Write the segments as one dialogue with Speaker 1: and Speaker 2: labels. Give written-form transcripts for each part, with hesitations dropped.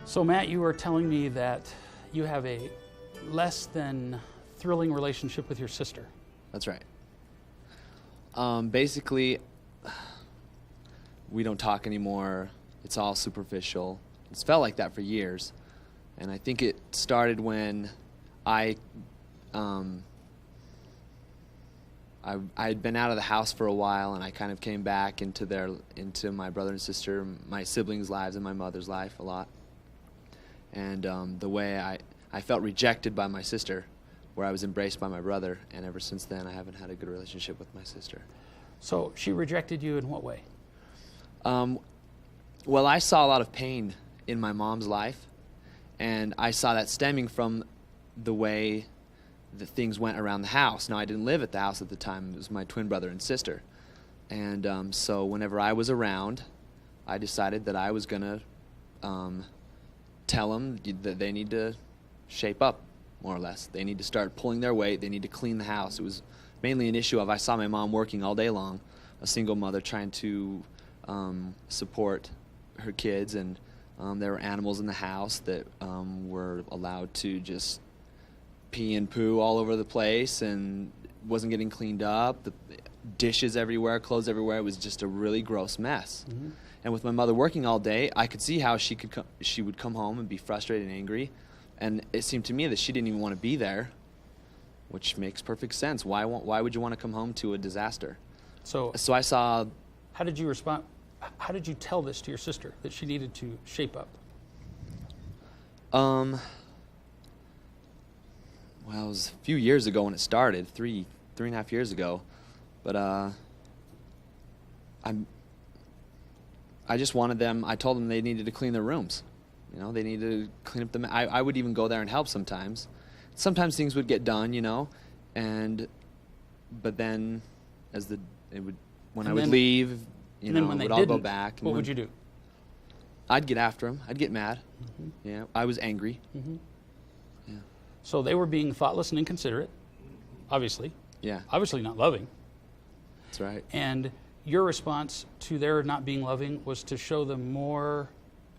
Speaker 1: So Matt, you were telling me that you have a less than thrilling relationship with your sister.
Speaker 2: That's right. Basically, we don't talk anymore. It's all superficial. It's felt like that for years. And I think it started when I had been out of the house for a while, and I kind of came back into my brother and sister, my siblings' lives and my mother's life a lot. And the way I felt rejected by my sister, where I was embraced by my brother, and ever since then I haven't had a good relationship with my sister.
Speaker 1: So she rejected you in what way?
Speaker 2: Well, I saw a lot of pain in my mom's life, and I saw that stemming from the way that things went around the house. Now, I didn't live at the house at the time. It was my twin brother and sister. And so whenever I was around, I decided that I was going to tell them that they need to shape up, more or less. They need to start pulling their weight. They need to clean the house. It was mainly an issue of I saw my mom working all day long, a single mother trying to support her kids, and there were animals in the house that were allowed to just pee and poo all over the place and wasn't getting cleaned up. The dishes everywhere, clothes everywhere. It was just a really gross mess. Mm-hmm. And with my mother working all day, I could see how she would come home and be frustrated and angry. And it seemed to me that she didn't even want to be there, which makes perfect sense. Why would you want to come home to a disaster? So I saw...
Speaker 1: How did you respond? How did you tell this to your sister, that she needed to shape up?
Speaker 2: Well, it was a few years ago when it started, three and a half years ago. But I just wanted them, I told them they needed to clean their rooms. You know, they needed to clean up the... I would even go there and help sometimes. Sometimes things would get done, you know, but then when I would leave, you know, we'd all go back.
Speaker 1: What would you do?
Speaker 2: I'd get after them. I'd get mad. Mm-hmm. Yeah, I was angry.
Speaker 1: Mm-hmm.
Speaker 2: Yeah.
Speaker 1: So they were being thoughtless and inconsiderate, obviously.
Speaker 2: Yeah.
Speaker 1: Obviously not loving.
Speaker 2: That's right.
Speaker 1: And your response to their not being loving was to show them more...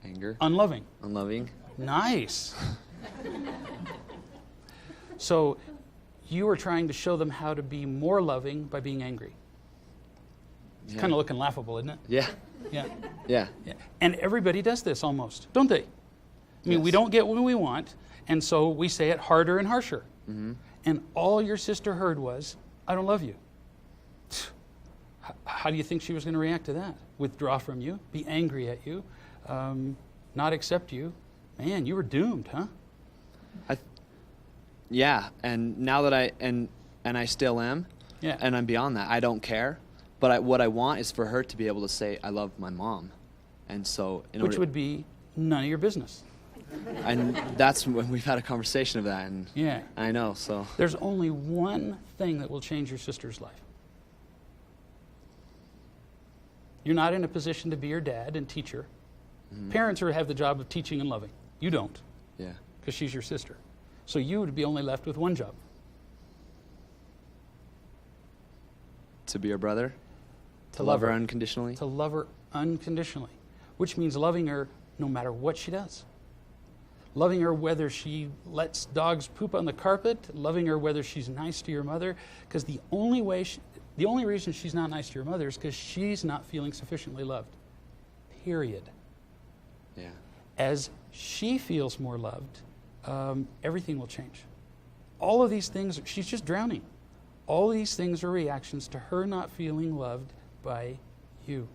Speaker 2: Anger.
Speaker 1: Unloving.
Speaker 2: Unloving.
Speaker 1: Nice. So you were trying to show them how to be more loving by being angry. It's kind of looking laughable, isn't it?
Speaker 2: Yeah.
Speaker 1: Yeah.
Speaker 2: Yeah.
Speaker 1: Yeah. And everybody does this almost, don't they? I mean,
Speaker 2: yes.
Speaker 1: We don't get what we want, and so we say it harder and harsher.
Speaker 2: Mm-hmm.
Speaker 1: And all your sister heard was, I don't love you. How do you think she was going to react to that? Withdraw from you, be angry at you, not accept you. Man, you were doomed, huh?
Speaker 2: Yeah, and now that I still am, and I'm beyond that. I don't care, but what I want is for her to be able to say, I love my mom. And so...
Speaker 1: Which would be none of your business.
Speaker 2: And that's when we've had a conversation of that. And
Speaker 1: yeah.
Speaker 2: I know, so...
Speaker 1: There's only one thing that will change your sister's life. You're not in a position to be her dad and teach her. Mm-hmm. Parents have the job of teaching and loving. You don't.
Speaker 2: Yeah.
Speaker 1: Because she's your sister. So you would be only left with one job.
Speaker 2: To be her brother? To love her unconditionally?
Speaker 1: To love her unconditionally. Which means loving her no matter what she does. Loving her whether she lets dogs poop on the carpet. Loving her whether she's nice to your mother. Because the only reason she's not nice to your mother is because she's not feeling sufficiently loved. Period.
Speaker 2: Yeah.
Speaker 1: As she feels more loved, everything will change. All of these things, she's just drowning. All of these things are reactions to her not feeling loved by you.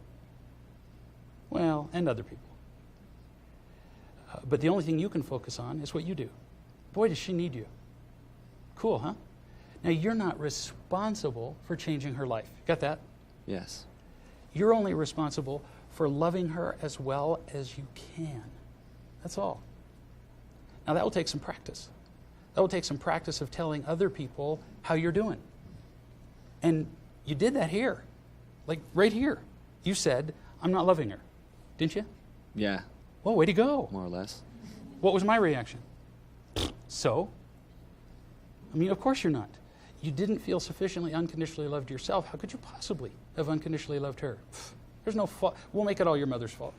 Speaker 1: Well, and other people. But the only thing you can focus on is what you do. Boy, does she need you. Cool, huh? Now, you're not responsible for changing her life. Got that?
Speaker 2: Yes.
Speaker 1: You're only responsible for loving her as well as you can. That's all. Now, that will take some practice. That will take some practice of telling other people how you're doing. And you did that here. Like, right here. You said, I'm not loving her. Didn't you?
Speaker 2: Yeah.
Speaker 1: Well, way to go.
Speaker 2: More or less.
Speaker 1: What was my reaction? So? I mean, of course you're not. You didn't feel sufficiently unconditionally loved yourself. How could you possibly have unconditionally loved her? There's no fault. We'll make it all your mother's fault.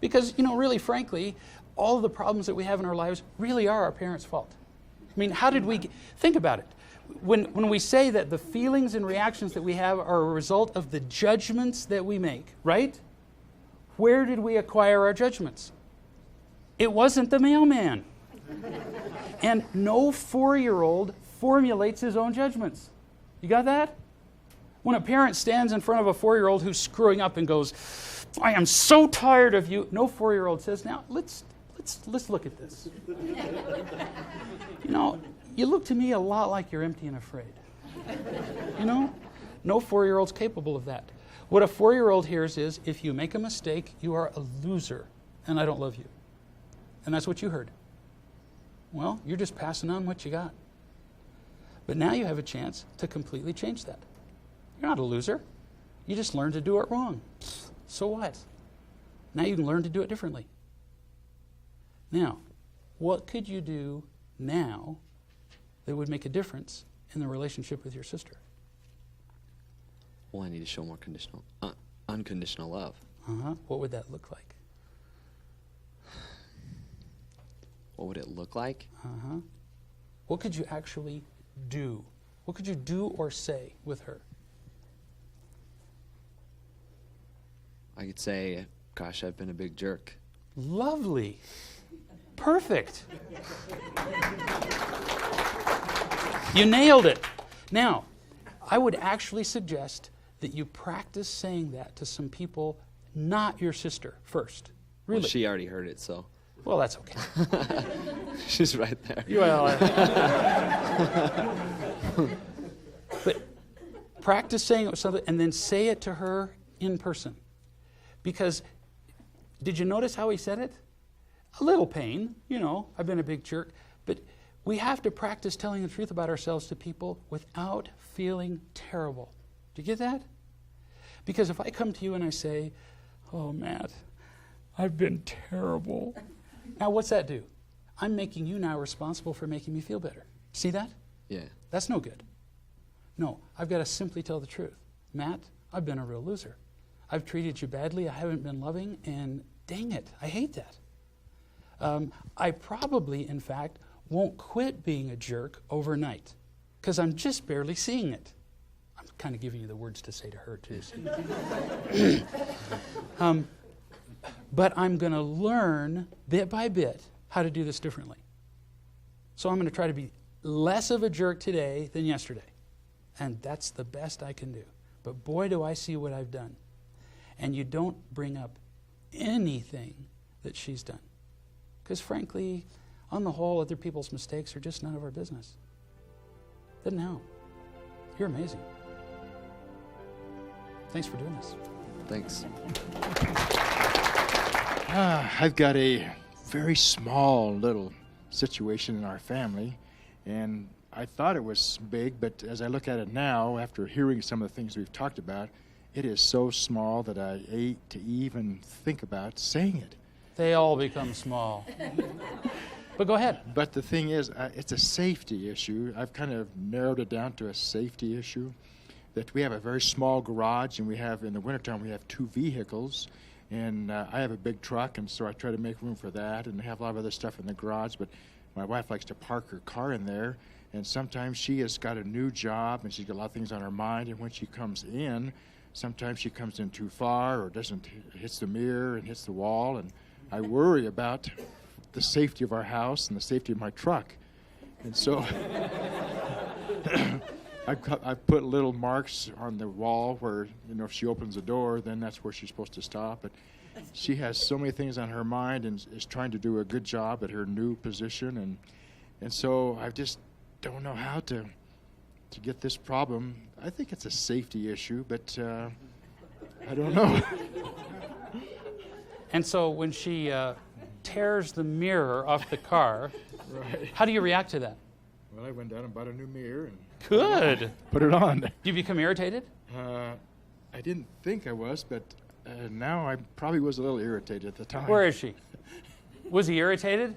Speaker 1: Because, really frankly, all of the problems that we have in our lives really are our parents' fault. I mean, how did we think about it? When we say that the feelings and reactions that we have are a result of the judgments that we make, right? Where did we acquire our judgments? It wasn't the mailman. And no 4-year-old formulates his own judgments. You got that? When a parent stands in front of a 4-year-old who's screwing up and goes, I am so tired of you, no 4-year-old says, now let's look at this. You look to me a lot like you're empty and afraid. No 4-year-old's capable of that. What a 4-year-old hears is, if you make a mistake, you are a loser, and I don't love you. And that's what you heard. Well, you're just passing on what you got. But now you have a chance to completely change that. You're not a loser. You just learned to do it wrong. So what? Now you can learn to do it differently. Now, what could you do now that would make a difference in the relationship with your sister?
Speaker 2: Well, I need to show more unconditional love.
Speaker 1: What would that look like?
Speaker 2: What would it look like?
Speaker 1: What could you actually do? What could you do or say with her?
Speaker 2: I could say, gosh, I've been a big jerk.
Speaker 1: Lovely. Perfect. You nailed it. Now, I would actually suggest that you practice saying that to some people, not your sister, first. Really.
Speaker 2: Well, she already heard it, so.
Speaker 1: Well, that's okay.
Speaker 2: She's right there.
Speaker 1: Well, but practice saying it with something and then say it to her in person. Because did you notice how he said it? A little pain, I've been a big jerk. But we have to practice telling the truth about ourselves to people without feeling terrible. Do you get that? Because if I come to you and I say, oh, Matt, I've been terrible. Now, what's that do? I'm making you now responsible for making me feel better. See that?
Speaker 2: Yeah.
Speaker 1: That's no good. No, I've got to simply tell the truth. Matt, I've been a real loser. I've treated you badly, I haven't been loving, and dang it, I hate that. I probably, in fact, won't quit being a jerk overnight because I'm just barely seeing it. I'm kind of giving you the words to say to her, too. But I'm going to learn bit by bit how to do this differently. So I'm going to try to be less of a jerk today than yesterday. And that's the best I can do. But boy, do I see what I've done. And you don't bring up anything that she's done. Because frankly, on the whole, other people's mistakes are just none of our business. Doesn't help. You're amazing. Thanks for doing this.
Speaker 2: Thanks.
Speaker 3: I've got a very small little situation in our family, and I thought it was big, but as I look at it now, after hearing some of the things we've talked about, it is so small that I hate to even think about saying it.
Speaker 1: They all become small. But go ahead.
Speaker 3: But the thing is, it's a safety issue. I've kind of narrowed it down to a safety issue, that we have a very small garage, and we have, in the wintertime, we have 2 vehicles. And I have a big truck, and so I try to make room for that, and have a lot of other stuff in the garage. But my wife likes to park her car in there, and sometimes she has got a new job, and she's got a lot of things on her mind. And when she comes in, sometimes she comes in too far, or hits the mirror and hits the wall. And I worry about the safety of our house and the safety of my truck. And so I've put little marks on the wall where, if she opens the door, then that's where she's supposed to stop. But she has so many things on her mind and is trying to do a good job at her new position. And so I just don't know how to get this problem. I think it's a safety issue, but I don't know.
Speaker 1: And so when she tears the mirror off the car, right. How do you react to that?
Speaker 3: Well, I went down and bought a new mirror. And
Speaker 1: good.
Speaker 3: Put it on.
Speaker 1: Do you become irritated?
Speaker 3: I didn't think I was, but now I probably was a little irritated at the time.
Speaker 1: Where is she? Was he irritated?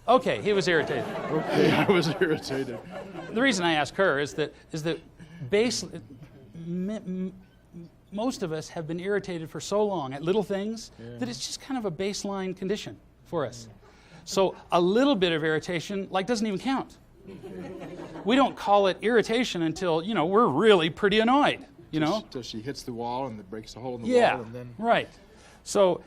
Speaker 1: Okay, he was irritated.
Speaker 3: Okay, I was irritated.
Speaker 1: most of us have been irritated for so long at little things that it's just kind of a baseline condition for us. So a little bit of irritation doesn't even count. We don't call it irritation until, we're really pretty annoyed,
Speaker 3: Until she hits the wall and it breaks a hole in the
Speaker 1: Yeah,
Speaker 3: wall. And then
Speaker 1: right. So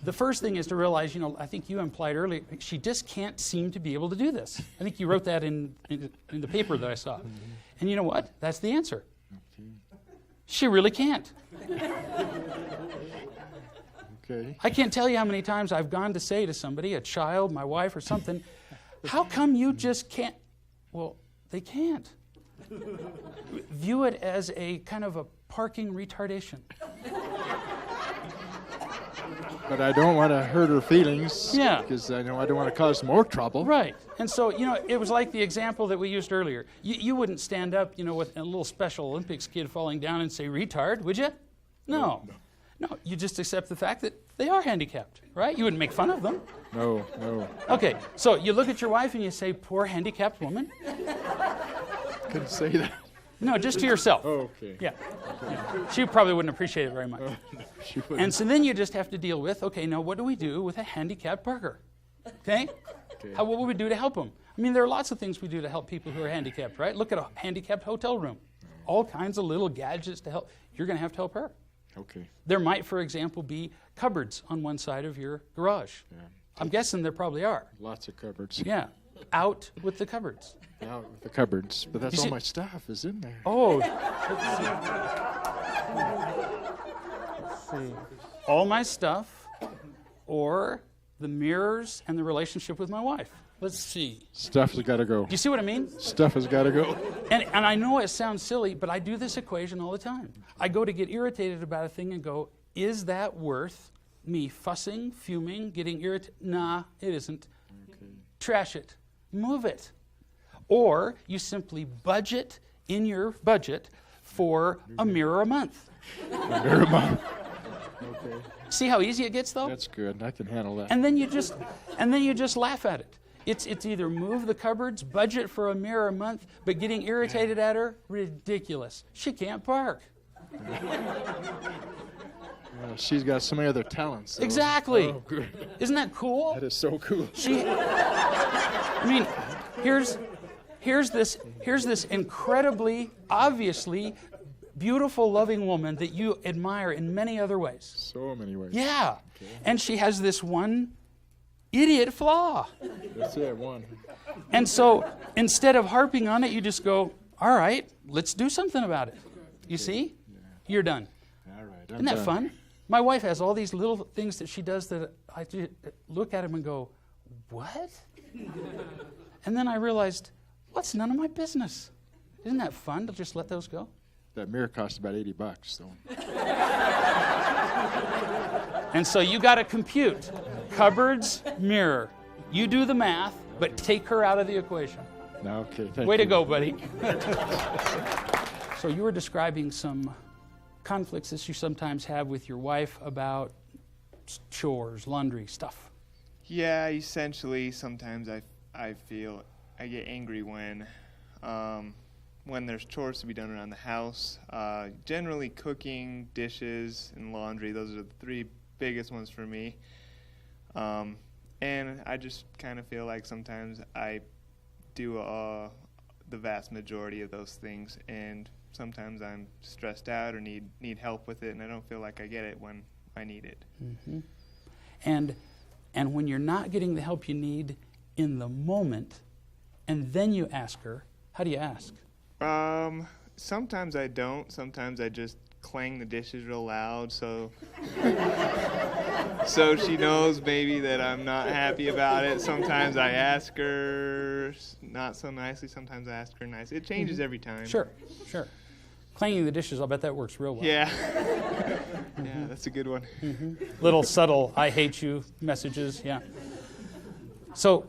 Speaker 1: the first thing is to realize, I think you implied earlier, she just can't seem to be able to do this. I think you wrote that in the paper that I saw. And you know what? That's the answer. She really can't.
Speaker 3: Okay.
Speaker 1: I can't tell you how many times I've gone to say to somebody, a child, my wife or something, how come you just can't? Well, they can't. View it as a kind of a parking retardation.
Speaker 3: But I don't want to hurt her feelings.
Speaker 1: Yeah.
Speaker 3: Because I know I don't want to cause more trouble.
Speaker 1: Right. And so, it was like the example that we used earlier. You wouldn't stand up, with a little Special Olympics kid falling down and say, retard, would you? No. No, you just accept the fact that they are handicapped, right? You wouldn't make fun of them.
Speaker 3: No.
Speaker 1: Okay, so you look at your wife and you say, poor handicapped woman.
Speaker 3: Couldn't say that.
Speaker 1: No, just to yourself.
Speaker 3: Oh, okay.
Speaker 1: Yeah. She probably wouldn't appreciate it very much.
Speaker 3: No, she wouldn't.
Speaker 1: And so then you just have to deal with, okay, now what do we do with a handicapped Parker? Okay? What would we do to help them? I mean, there are lots of things we do to help people who are handicapped, right? Look at a handicapped hotel room. All kinds of little gadgets to help. You're going to help her.
Speaker 3: Okay.
Speaker 1: There might, for example, be cupboards on one side of your garage. Yeah. I'm guessing there probably are.
Speaker 3: Lots of cupboards.
Speaker 1: Yeah. Out with the cupboards.
Speaker 3: Out with the cupboards. But that's all my stuff is in there.
Speaker 1: Oh. Let's see. All my stuff or the mirrors and the relationship with my wife. Let's see.
Speaker 3: Stuff has got to go.
Speaker 1: Do you see what I mean?
Speaker 3: Stuff has got to go.
Speaker 1: And I know it sounds silly, but I do this equation all the time. I go to get irritated about a thing and go, is that worth me fussing, fuming, getting irritated? Nah, it isn't. Okay. Trash it. Move it. Or you simply budget in your budget for a mirror a month.
Speaker 3: A mirror a month. Okay.
Speaker 1: See how easy it gets, though?
Speaker 3: That's good. I can handle that.
Speaker 1: And then you just laugh at it. It's either move the cupboards, budget for a mirror a month, but getting irritated at her, ridiculous. She can't park.
Speaker 3: Well, she's got so many other talents. So.
Speaker 1: Exactly.
Speaker 3: Oh, good.
Speaker 1: Isn't that cool?
Speaker 3: That is so cool.
Speaker 1: Here's this incredibly, obviously beautiful, loving woman that you admire in many other ways.
Speaker 3: So many ways.
Speaker 1: Yeah. Okay. And she has this one idiot flaw.
Speaker 3: That's it, one.
Speaker 1: And so instead of harping on it, you just go, all right, let's do something about it. You see? Yeah. You're done.
Speaker 3: All right.
Speaker 1: Isn't that fun? My wife has all these little things that she does that I look at them and go, what? And then I realized, well, it's none of my business. Isn't that fun to just let those go?
Speaker 3: That mirror cost about $80, so.
Speaker 1: And so you got to compute. Cupboards, mirror. You do the math, but take her out of the equation.
Speaker 3: Okay, thank you.
Speaker 1: Way to go, buddy. So you were describing some conflicts that you sometimes have with your wife about chores, laundry, stuff.
Speaker 4: Yeah, essentially, sometimes I feel I get angry when there's chores to be done around the house. Generally cooking, dishes, and laundry. Those are the three biggest ones for me. And I just kind of feel like sometimes I do the vast majority of those things, and sometimes I'm stressed out or need help with it, and I don't feel like I get it when I need it.
Speaker 1: Mm-hmm. And when you're not getting the help you need in the moment, and then you ask her, how do you ask?
Speaker 4: Sometimes I don't. Sometimes I just clang the dishes real loud, so she knows maybe that I'm not happy about it. Sometimes I ask her not so nicely. Sometimes I ask her nicely. It changes every time.
Speaker 1: Sure. Clanging the dishes, I'll bet that works real well.
Speaker 4: Yeah. Yeah, that's a good one.
Speaker 1: Mm-hmm. Little subtle, I hate you messages, yeah. So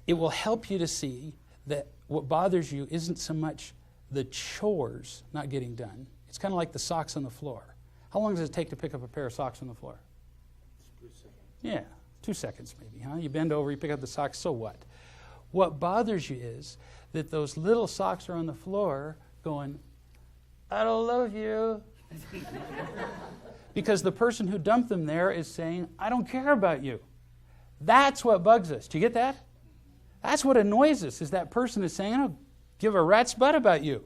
Speaker 1: it will help you to see that what bothers you isn't so much the chores not getting done. It's kind of like the socks on the floor. How long does it take to pick up a pair of socks on the floor?
Speaker 5: 2 seconds.
Speaker 1: Yeah, 2 seconds maybe, huh? You bend over, you pick up the socks, so what? What bothers you is that those little socks are on the floor going, I don't love you. Because the person who dumped them there is saying, I don't care about you. That's what bugs us. Do you get that? That's what annoys us, is that person is saying, I don't give a rat's butt about you.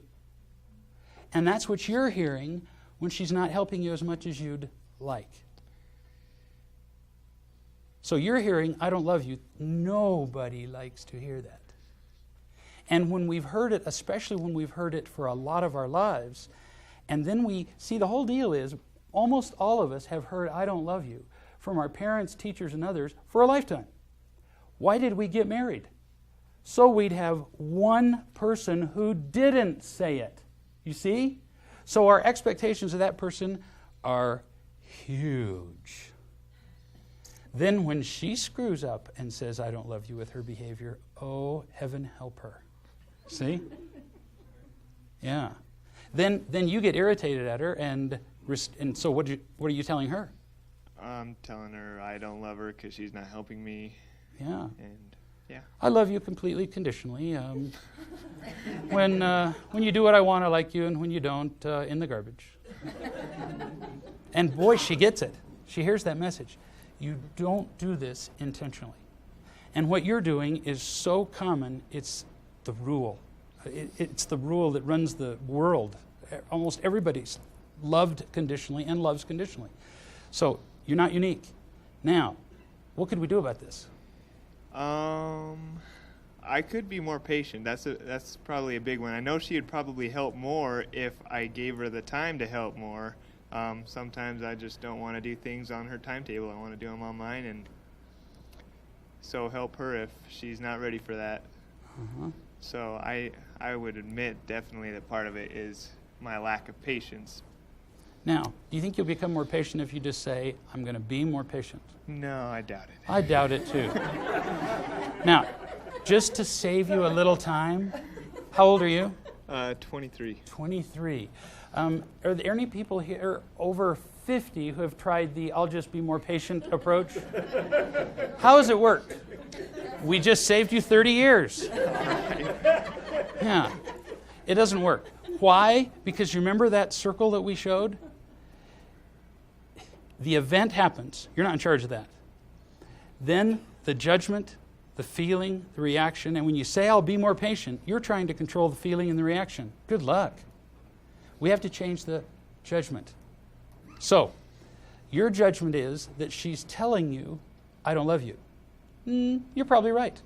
Speaker 1: And that's what you're hearing when she's not helping you as much as you'd like. So you're hearing, I don't love you. Nobody likes to hear that. And when we've heard it, especially when we've heard it for a lot of our lives, and then we see the whole deal is almost all of us have heard I don't love you from our parents, teachers, and others for a lifetime. Why did we get married? So we'd have one person who didn't say it. You see? So our expectations of that person are huge. Then when she screws up and says, I don't love you with her behavior, oh, heaven help her. See? Yeah. Then you get irritated at her, and so what are you telling her?
Speaker 4: I'm telling her I don't love her because she's not helping me.
Speaker 1: Yeah.
Speaker 4: And yeah.
Speaker 1: I love you completely conditionally. When you do what I want, I like you, and when you don't, in the garbage. And boy, she gets it. She hears that message. You don't do this intentionally. And what you're doing is so common, it's the rule. It's the rule that runs the world. Almost everybody's loved conditionally and loves conditionally. So you're not unique. Now, what could we do about this?
Speaker 4: I could be more patient. That's probably a big one. I know she would probably help more if I gave her the time to help more. Sometimes I just don't want to do things on her timetable. I want to do them on mine, and so help her if she's not ready for that.
Speaker 1: Uh-huh.
Speaker 4: So I would admit definitely that part of it is my lack of patience.
Speaker 1: Now, do you think you'll become more patient if you just say, I'm going to be more patient?
Speaker 4: No, I doubt it.
Speaker 1: I doubt it too. Now, just to save you a little time, how old are you?
Speaker 4: 23.
Speaker 1: 23. Are there any people here over 50 who have tried the I'll just be more patient approach? How has it worked? We just saved you 30 years. Yeah. It doesn't work. Why? Because you remember that circle that we showed? The event happens. You're not in charge of that. Then the judgment, the feeling, the reaction, and when you say, I'll be more patient, you're trying to control the feeling and the reaction. Good luck. We have to change the judgment. So, your judgment is that she's telling you, I don't love you. You're probably right.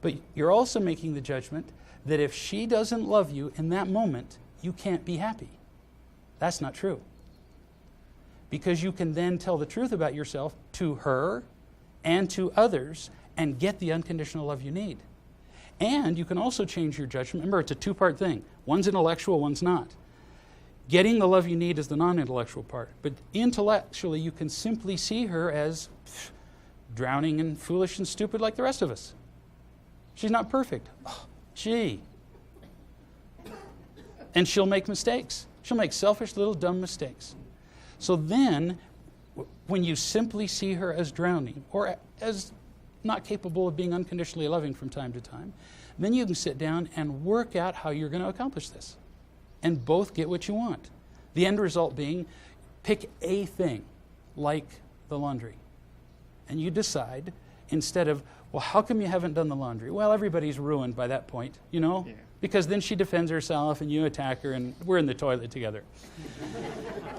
Speaker 1: But you're also making the judgment that if she doesn't love you in that moment, you can't be happy. That's not true. Because you can then tell the truth about yourself to her and to others and get the unconditional love you need. And you can also change your judgment. Remember, it's a two-part thing. One's intellectual, one's not. Getting the love you need is the non-intellectual part. But intellectually, you can simply see her as drowning and foolish and stupid like the rest of us. She's not perfect. Oh, gee. And she'll make mistakes. She'll make selfish little dumb mistakes. So then, when you simply see her as drowning or as not capable of being unconditionally loving from time to time, then you can sit down and work out how you're going to accomplish this and both get what you want. The end result being, pick a thing, like the laundry. And you decide, instead of, well, how come you haven't done the laundry? Well, everybody's ruined by that point, you know? Yeah. Because then she defends herself and you attack her and we're in the toilet together.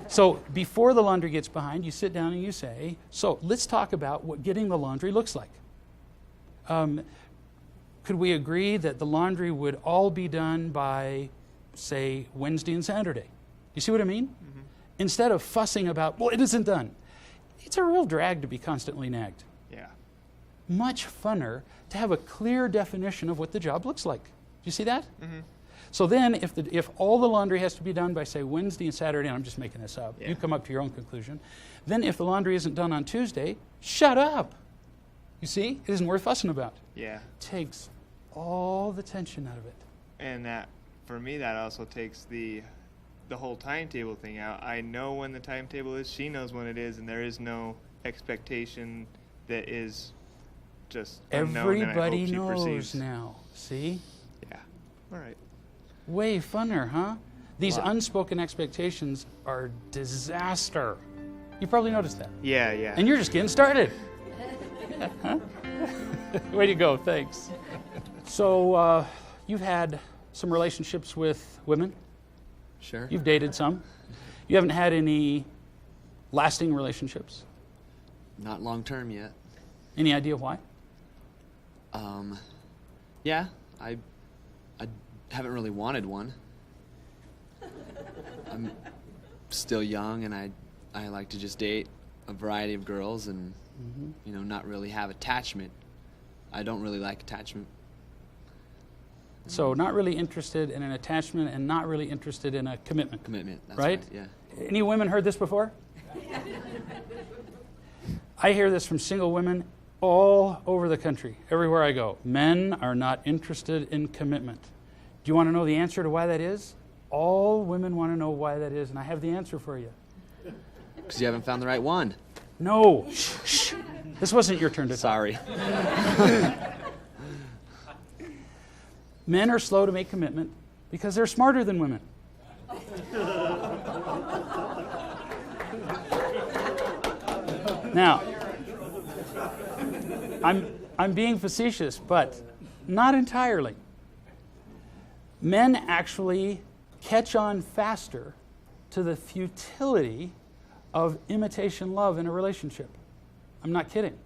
Speaker 1: So before the laundry gets behind, you sit down and you say, so let's talk about what getting the laundry looks like. Could we agree that the laundry would all be done by, say, Wednesday and Saturday? You see what I mean? Mm-hmm. Instead of fussing about, well, it isn't done. It's a real drag to be constantly nagged.
Speaker 4: Yeah.
Speaker 1: Much funner to have a clear definition of what the job looks like. Do you see that?
Speaker 4: Mm-hmm.
Speaker 1: So then if all the laundry has to be done by, say, Wednesday and Saturday, and I'm just making this up, you come up to your own conclusion, then if the laundry isn't done on Tuesday, shut up. You see? It isn't worth fussing about.
Speaker 4: Yeah.
Speaker 1: Takes all the tension out of it.
Speaker 4: And that, for me, that also takes the whole timetable thing out. I know when the timetable is, she knows when it is, and there is no expectation that is just unknown.
Speaker 1: Everybody
Speaker 4: and I hope she
Speaker 1: knows
Speaker 4: perceives.
Speaker 1: now. See?
Speaker 4: Yeah. All right.
Speaker 1: way funner, huh? These
Speaker 2: Wow.
Speaker 1: unspoken expectations are disaster. You probably noticed that.
Speaker 4: Yeah, yeah.
Speaker 1: And you're just getting started. Way to go, thanks. So you've had some relationships with women.
Speaker 2: Sure.
Speaker 1: You've dated some. You haven't had any lasting relationships.
Speaker 2: Not long term yet.
Speaker 1: Any idea why?
Speaker 2: Yeah, I haven't really wanted one. I'm still young, and I like to just date a variety of girls and, not really have attachment. I don't really like attachment.
Speaker 1: So not really interested in an attachment and not really interested in a commitment.
Speaker 2: Commitment, that's
Speaker 1: Right?
Speaker 2: right. Yeah.
Speaker 1: Any women heard this before? I hear this from single women all over the country, everywhere I go. Men are not interested in commitment. Do you want to know the answer to why that is? All women want to know why that is, and I have the answer for you.
Speaker 2: Because you haven't found the right one.
Speaker 1: No. Shh. This wasn't your turn to talk.
Speaker 2: Sorry.
Speaker 1: Men are slow to make commitment because they're smarter than women. Now, I'm being facetious, but not entirely. Men actually catch on faster to the futility of imitation love in a relationship. I'm not kidding.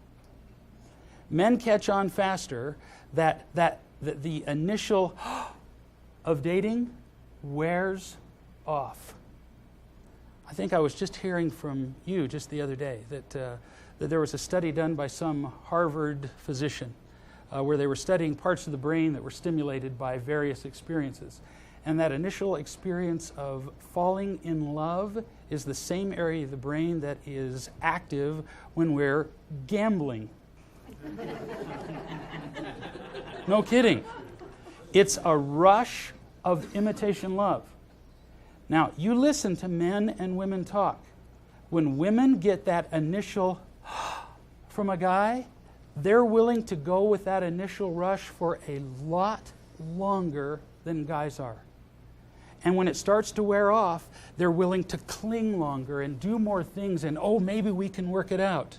Speaker 1: Men catch on faster that the initial of dating wears off. I think I was just hearing from you just the other day that there was a study done by some Harvard physician where they were studying parts of the brain that were stimulated by various experiences. And that initial experience of falling in love is the same area of the brain that is active when we're gambling. No kidding. It's a rush of imitation love. Now, you listen to men and women talk. When women get that initial from a guy, they're willing to go with that initial rush for a lot longer than guys are. And when it starts to wear off, they're willing to cling longer and do more things and, oh, maybe we can work it out.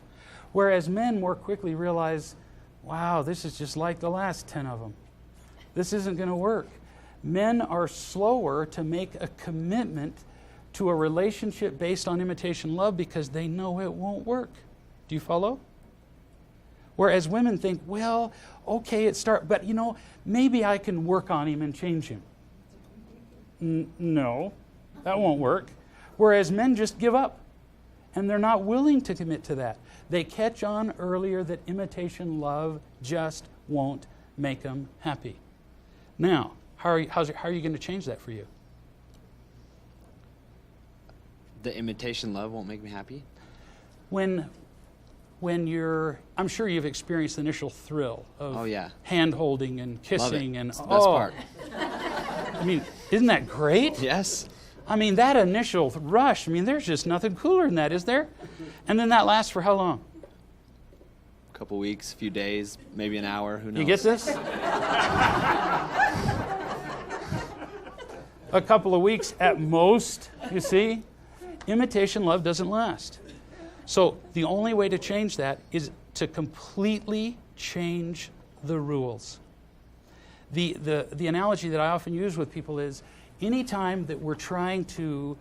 Speaker 1: Whereas men more quickly realize, wow, this is just like the last 10 of them. This isn't going to work. Men are slower to make a commitment to a relationship based on imitation love because they know it won't work. Do you follow? Whereas women think, well, okay, but maybe I can work on him and change him. No, that won't work. Whereas men just give up, and they're not willing to commit to that. They catch on earlier that imitation love just won't make them happy. Now, how are you going to change that for you?
Speaker 2: The imitation love won't make me happy?
Speaker 1: When I'm sure you've experienced the initial thrill of hand-holding and kissing.
Speaker 2: It's the best part.
Speaker 1: I mean, isn't that great?
Speaker 2: Yes.
Speaker 1: I mean, that initial rush, there's just nothing cooler than that, is there? And then that lasts for how long?
Speaker 2: A couple weeks, a few days, maybe an hour, who knows?
Speaker 1: You get this? A couple of weeks at most, you see? Imitation love doesn't last. So the only way to change that is to completely change the rules. The analogy that I often use with people is anytime that we're trying to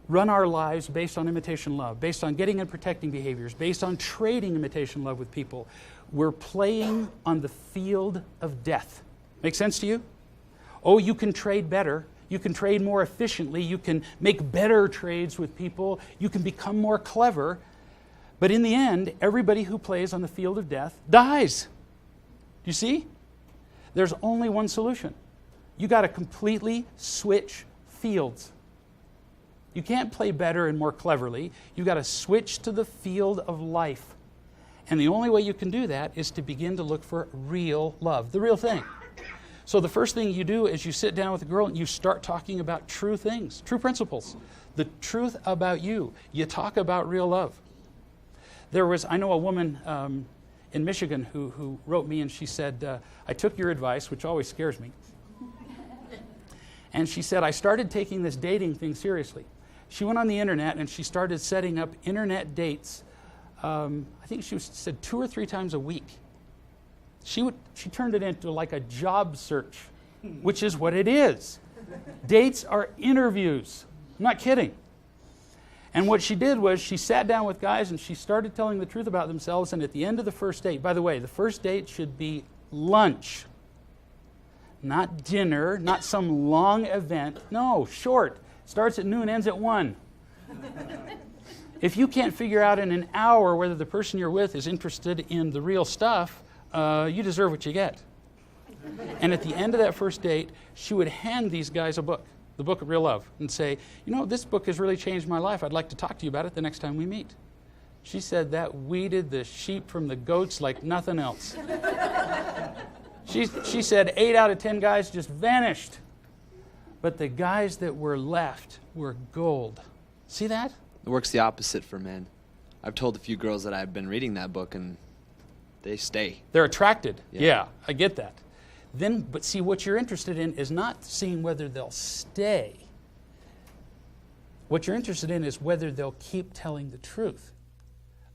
Speaker 1: run our lives based on imitation love, based on getting and protecting behaviors, based on trading imitation love with people, we're playing on the field of death. Make sense to you? Oh, you can trade better. You can trade more efficiently. You can make better trades with people. You can become more clever. But in the end, everybody who plays on the field of death dies. Do you see? There's only one solution. You got to completely switch fields. You can't play better and more cleverly. You got to switch to the field of life. And the only way you can do that is to begin to look for real love, the real thing. So the first thing you do is you sit down with a girl and you start talking about true things, true principles, the truth about you. You talk about real love. I know a woman in Michigan who wrote me and she said, I took your advice, which always scares me. And she said, I started taking this dating thing seriously. She went on the internet and she started setting up internet dates. I think she said 2 or 3 times a week. She turned it into like a job search, which is what it is. Dates are interviews. I'm not kidding. And what she did was she sat down with guys and she started telling the truth about themselves. And at the end of the first date, by the way, the first date should be lunch. Not dinner, not some long event. No, short. Starts at noon, ends at 1. If you can't figure out in an hour whether the person you're with is interested in the real stuff, you deserve what you get. And at the end of that first date, she would hand these guys a book, the Book of Real Love, and say, you know, this book has really changed my life. I'd like to talk to you about it the next time we meet. She said that weeded the sheep from the goats like nothing else. She said 8 out of 10 guys just vanished. But the guys that were left were gold. See that?
Speaker 2: It works the opposite for men. I've told a few girls that I've been reading that book, and they stay.
Speaker 1: They're attracted.
Speaker 2: Yeah.
Speaker 1: Yeah, I get that. But see, what you're interested in is not seeing whether they'll stay. What you're interested in is whether they'll keep telling the truth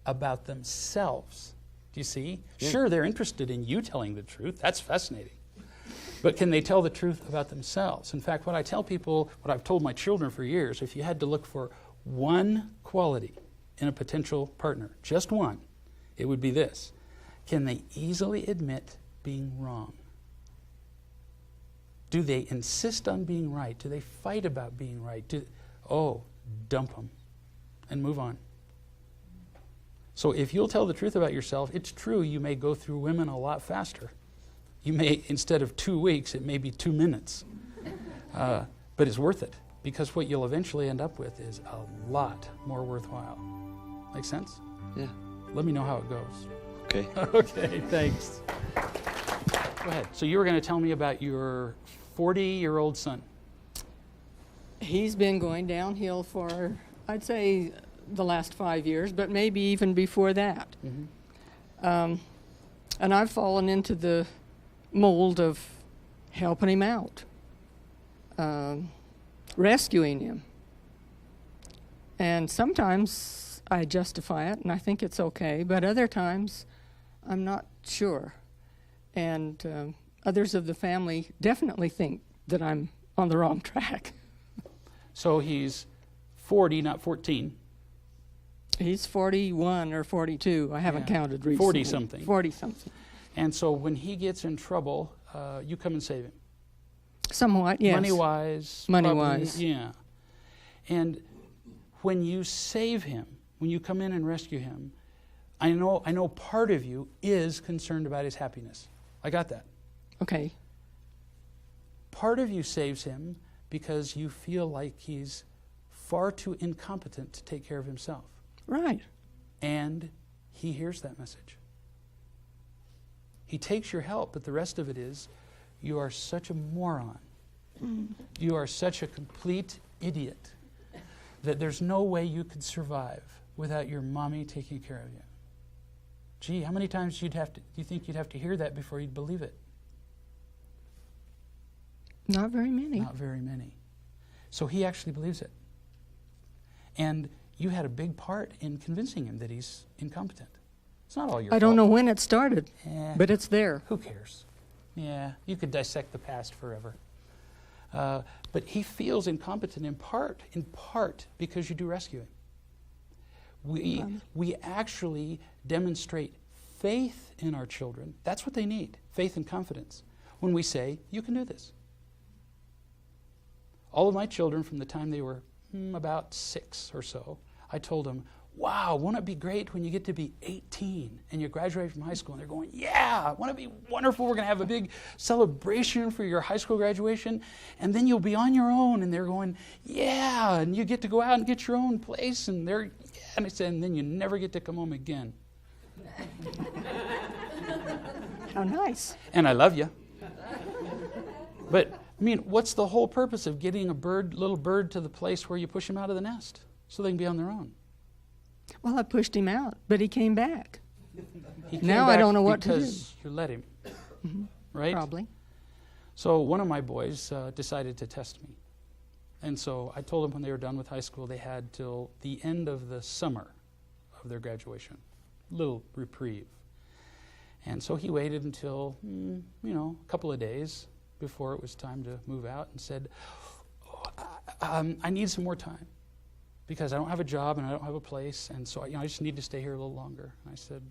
Speaker 1: about themselves. Do you see? Yeah. Sure, they're interested in you telling the truth. That's fascinating. But can they tell the truth about themselves? In fact, what I tell people, what I've told my children for years, if you had to look for one quality in a potential partner, just one, it would be this. Can they easily admit being wrong? Do they insist on being right? Do they fight about being right? Dump them and move on. So if you'll tell the truth about yourself, it's true you may go through women a lot faster. You may, instead of 2 weeks, it may be 2 minutes. But it's worth it, because what you'll eventually end up with is a lot more worthwhile. Make sense?
Speaker 2: Yeah.
Speaker 1: Let me know how it goes.
Speaker 2: Okay.
Speaker 1: Okay, thanks. Go ahead. So you were going to tell me about your 40-year-old son.
Speaker 5: He's been going downhill for, I'd say, the last 5 years, but maybe even before that. Mm-hmm. And I've fallen into the mold of helping him out, rescuing him. And sometimes I justify it and I think it's okay, but other times I'm not sure. And others of the family definitely think that I'm on the wrong track.
Speaker 1: So he's 40, not 14.
Speaker 5: He's 41 or 42. I haven't counted recently.
Speaker 1: 40-something.
Speaker 5: 40-something.
Speaker 1: And so when he gets in trouble, you come and save him.
Speaker 5: Somewhat, yes.
Speaker 1: Money-wise.
Speaker 5: Money-wise.
Speaker 1: Probably, yeah. And when you save him, when you come in and rescue him, I know part of you is concerned about his happiness. I got that.
Speaker 5: Okay.
Speaker 1: Part of you saves him because you feel like he's far too incompetent to take care of himself.
Speaker 5: Right.
Speaker 1: And he hears that message. He takes your help, but the rest of it is, you are such a moron. You are such a complete idiot that there's no way you could survive without your mommy taking care of you. Gee, how many times do you think you'd have to hear that before you'd believe it?
Speaker 5: Not very many.
Speaker 1: Not very many. So he actually believes it. And you had a big part in convincing him that he's incompetent. It's not all your fault.
Speaker 5: I don't know when it started, but it's there.
Speaker 1: Who cares? Yeah, you could dissect the past forever. But he feels incompetent in part because you do rescue him. We actually demonstrate faith in our children. That's what they need, faith and confidence. When we say, you can do this. All of my children, from the time they were about 6 or so, I told them, wow, won't it be great when you get to be 18 and you graduate from high school? And they're going, yeah, won't it be wonderful? We're going to have a big celebration for your high school graduation, and then you'll be on your own. And they're going, yeah, and you get to go out and get your own place. And I said, and then you never get to come home again.
Speaker 5: How nice.
Speaker 1: And I love you. But, I mean, what's the whole purpose of getting a little bird to the place where you push him out of the nest so they can be on their own?
Speaker 5: Well, I pushed him out, but he came back.
Speaker 1: He came
Speaker 5: now
Speaker 1: back
Speaker 5: I don't know what to do.
Speaker 1: because you let him, right?
Speaker 5: Probably.
Speaker 1: So one of my boys decided to test me. And so I told them when they were done with high school, they had till the end of the summer of their graduation. Little reprieve. And so he waited until, a couple of days before it was time to move out and said, I need some more time because I don't have a job and I don't have a place, and so I just need to stay here a little longer. And I said,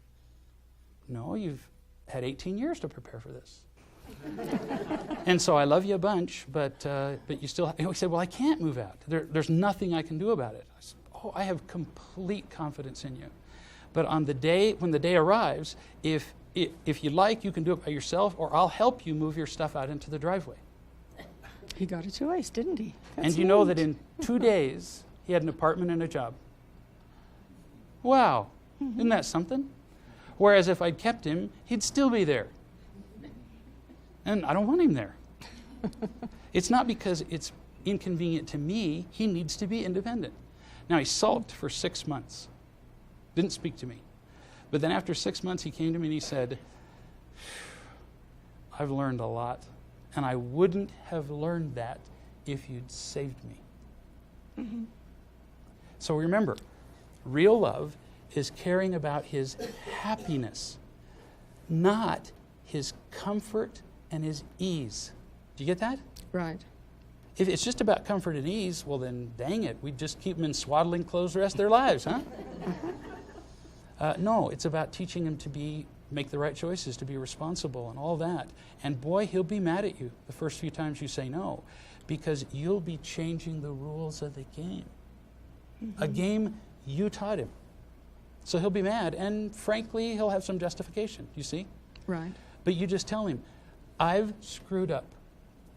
Speaker 1: no, you've had 18 years to prepare for this. And so I love you a bunch, but you still, he said, well, I can't move out. There's nothing I can do about it. I said, I have complete confidence in you. But on the day, when the day arrives, if you like, you can do it by yourself, or I'll help you move your stuff out into the driveway.
Speaker 5: He got a choice, didn't he?
Speaker 1: And you know that in 2 days, he had an apartment and a job. Wow, isn't that something? Whereas if I'd kept him, he'd still be there. And I don't want him there. It's not because it's inconvenient to me. He needs to be independent. Now, he sulked for 6 months. Didn't speak to me. But then after 6 months, he came to me and he said, I've learned a lot, and I wouldn't have learned that if you'd saved me. Mm-hmm. So remember, real love is caring about his happiness, not his comfort and his ease. Do you get that?
Speaker 5: Right.
Speaker 1: If it's just about comfort and ease, well then, dang it, we'd just keep them in swaddling clothes the rest of their lives, huh? No, it's about teaching him to make the right choices, to be responsible and all that. And boy, he'll be mad at you the first few times you say no, because you'll be changing the rules of the game. Mm-hmm. A game you taught him. So he'll be mad, and frankly, he'll have some justification, you see?
Speaker 5: Right.
Speaker 1: But you just tell him, I've screwed up.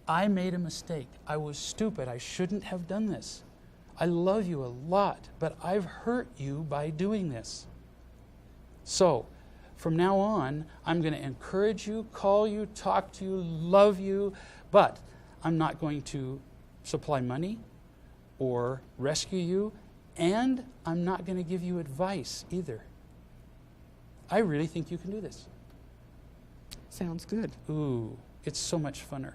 Speaker 1: I made a mistake. I was stupid. I shouldn't have done this. I love you a lot, but I've hurt you by doing this. So, from now on, I'm going to encourage you, call you, talk to you, love you, but I'm not going to supply money or rescue you, and I'm not going to give you advice either. I really think you can do this.
Speaker 5: Sounds good.
Speaker 1: Ooh, it's so much funner.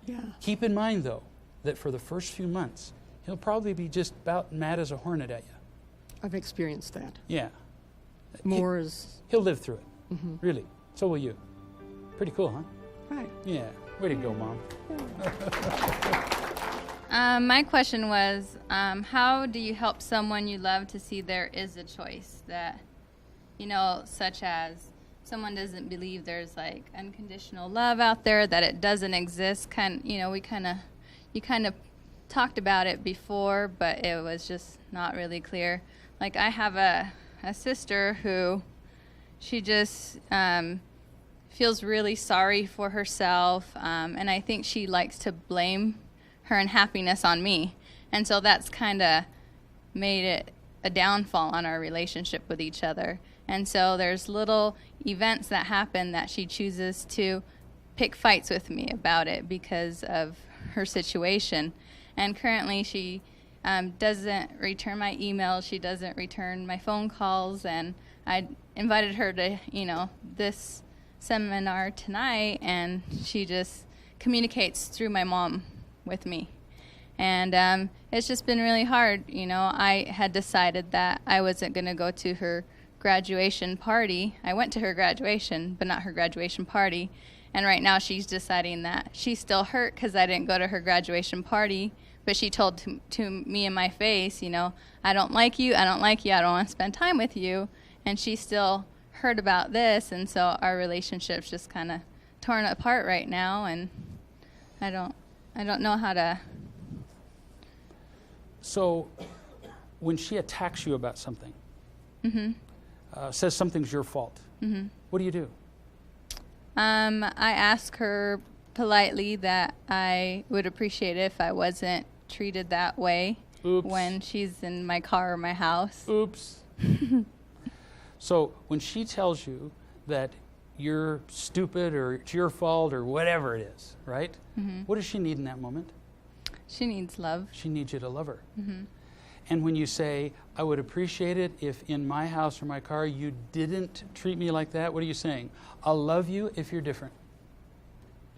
Speaker 5: Yeah.
Speaker 1: Keep in mind, though, that for the first few months, he'll probably be just about mad as a hornet at you.
Speaker 5: I've experienced that.
Speaker 1: Yeah.
Speaker 5: He'll
Speaker 1: live through it. Mm-hmm. Really. So will you. Pretty cool, huh?
Speaker 5: Right.
Speaker 1: Yeah. Way to go, Mom.
Speaker 6: My question was, how do you help someone you love to see there is a choice that, such as someone doesn't believe there's like unconditional love out there, that it doesn't exist. You kind of talked about it before, but it was just not really clear. Like I have a sister who she just feels really sorry for herself, and I think she likes to blame her unhappiness on me. And so that's kind of made it a downfall on our relationship with each other. And so there's little events that happen that she chooses to pick fights with me about it because of her situation. And currently she doesn't return my emails, she doesn't return my phone calls, and I invited her to, this seminar tonight, and she just communicates through my mom with me. And it's just been really hard. I had decided that I wasn't going to go to her graduation party. I went to her graduation, but not her graduation party. And right now she's deciding that she's still hurt because I didn't go to her graduation party. But she told to me in my face, I don't like you, I don't want to spend time with you. And she still heard about this, and so our relationship's just kind of torn apart right now, and I don't know how to.
Speaker 1: So, when she attacks you about something, mm-hmm. Says something's your fault, mm-hmm. What do you do?
Speaker 6: I ask her politely that I would appreciate it if I wasn't treated that way.
Speaker 1: Oops.
Speaker 6: When she's in my car or my house.
Speaker 1: Oops. So when she tells you that you're stupid or it's your fault or whatever it is, right? Mm-hmm. What does she need in that moment?
Speaker 6: She needs love.
Speaker 1: She needs you to love her.
Speaker 6: Mm-hmm.
Speaker 1: And when you say, I would appreciate it if in my house or my car you didn't treat me like that, what are you saying? I'll love you if you're different.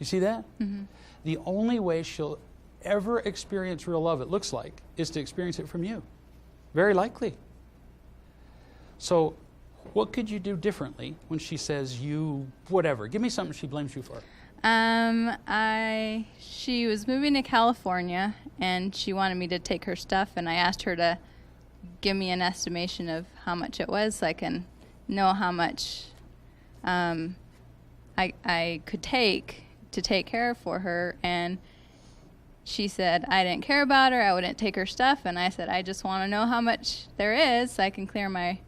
Speaker 1: You see that?
Speaker 6: Mm-hmm.
Speaker 1: The only way she'll ever experience real love, it looks like, is to experience it from you. Very likely. So what could you do differently when she says you whatever? Give me something she blames you for.
Speaker 6: She was moving to California, and she wanted me to take her stuff, and I asked her to give me an estimation of how much it was so I can know how much I could take to take care of for her. And she said I didn't care about her, I wouldn't take her stuff, and I said I just want to know how much there is so I can clear my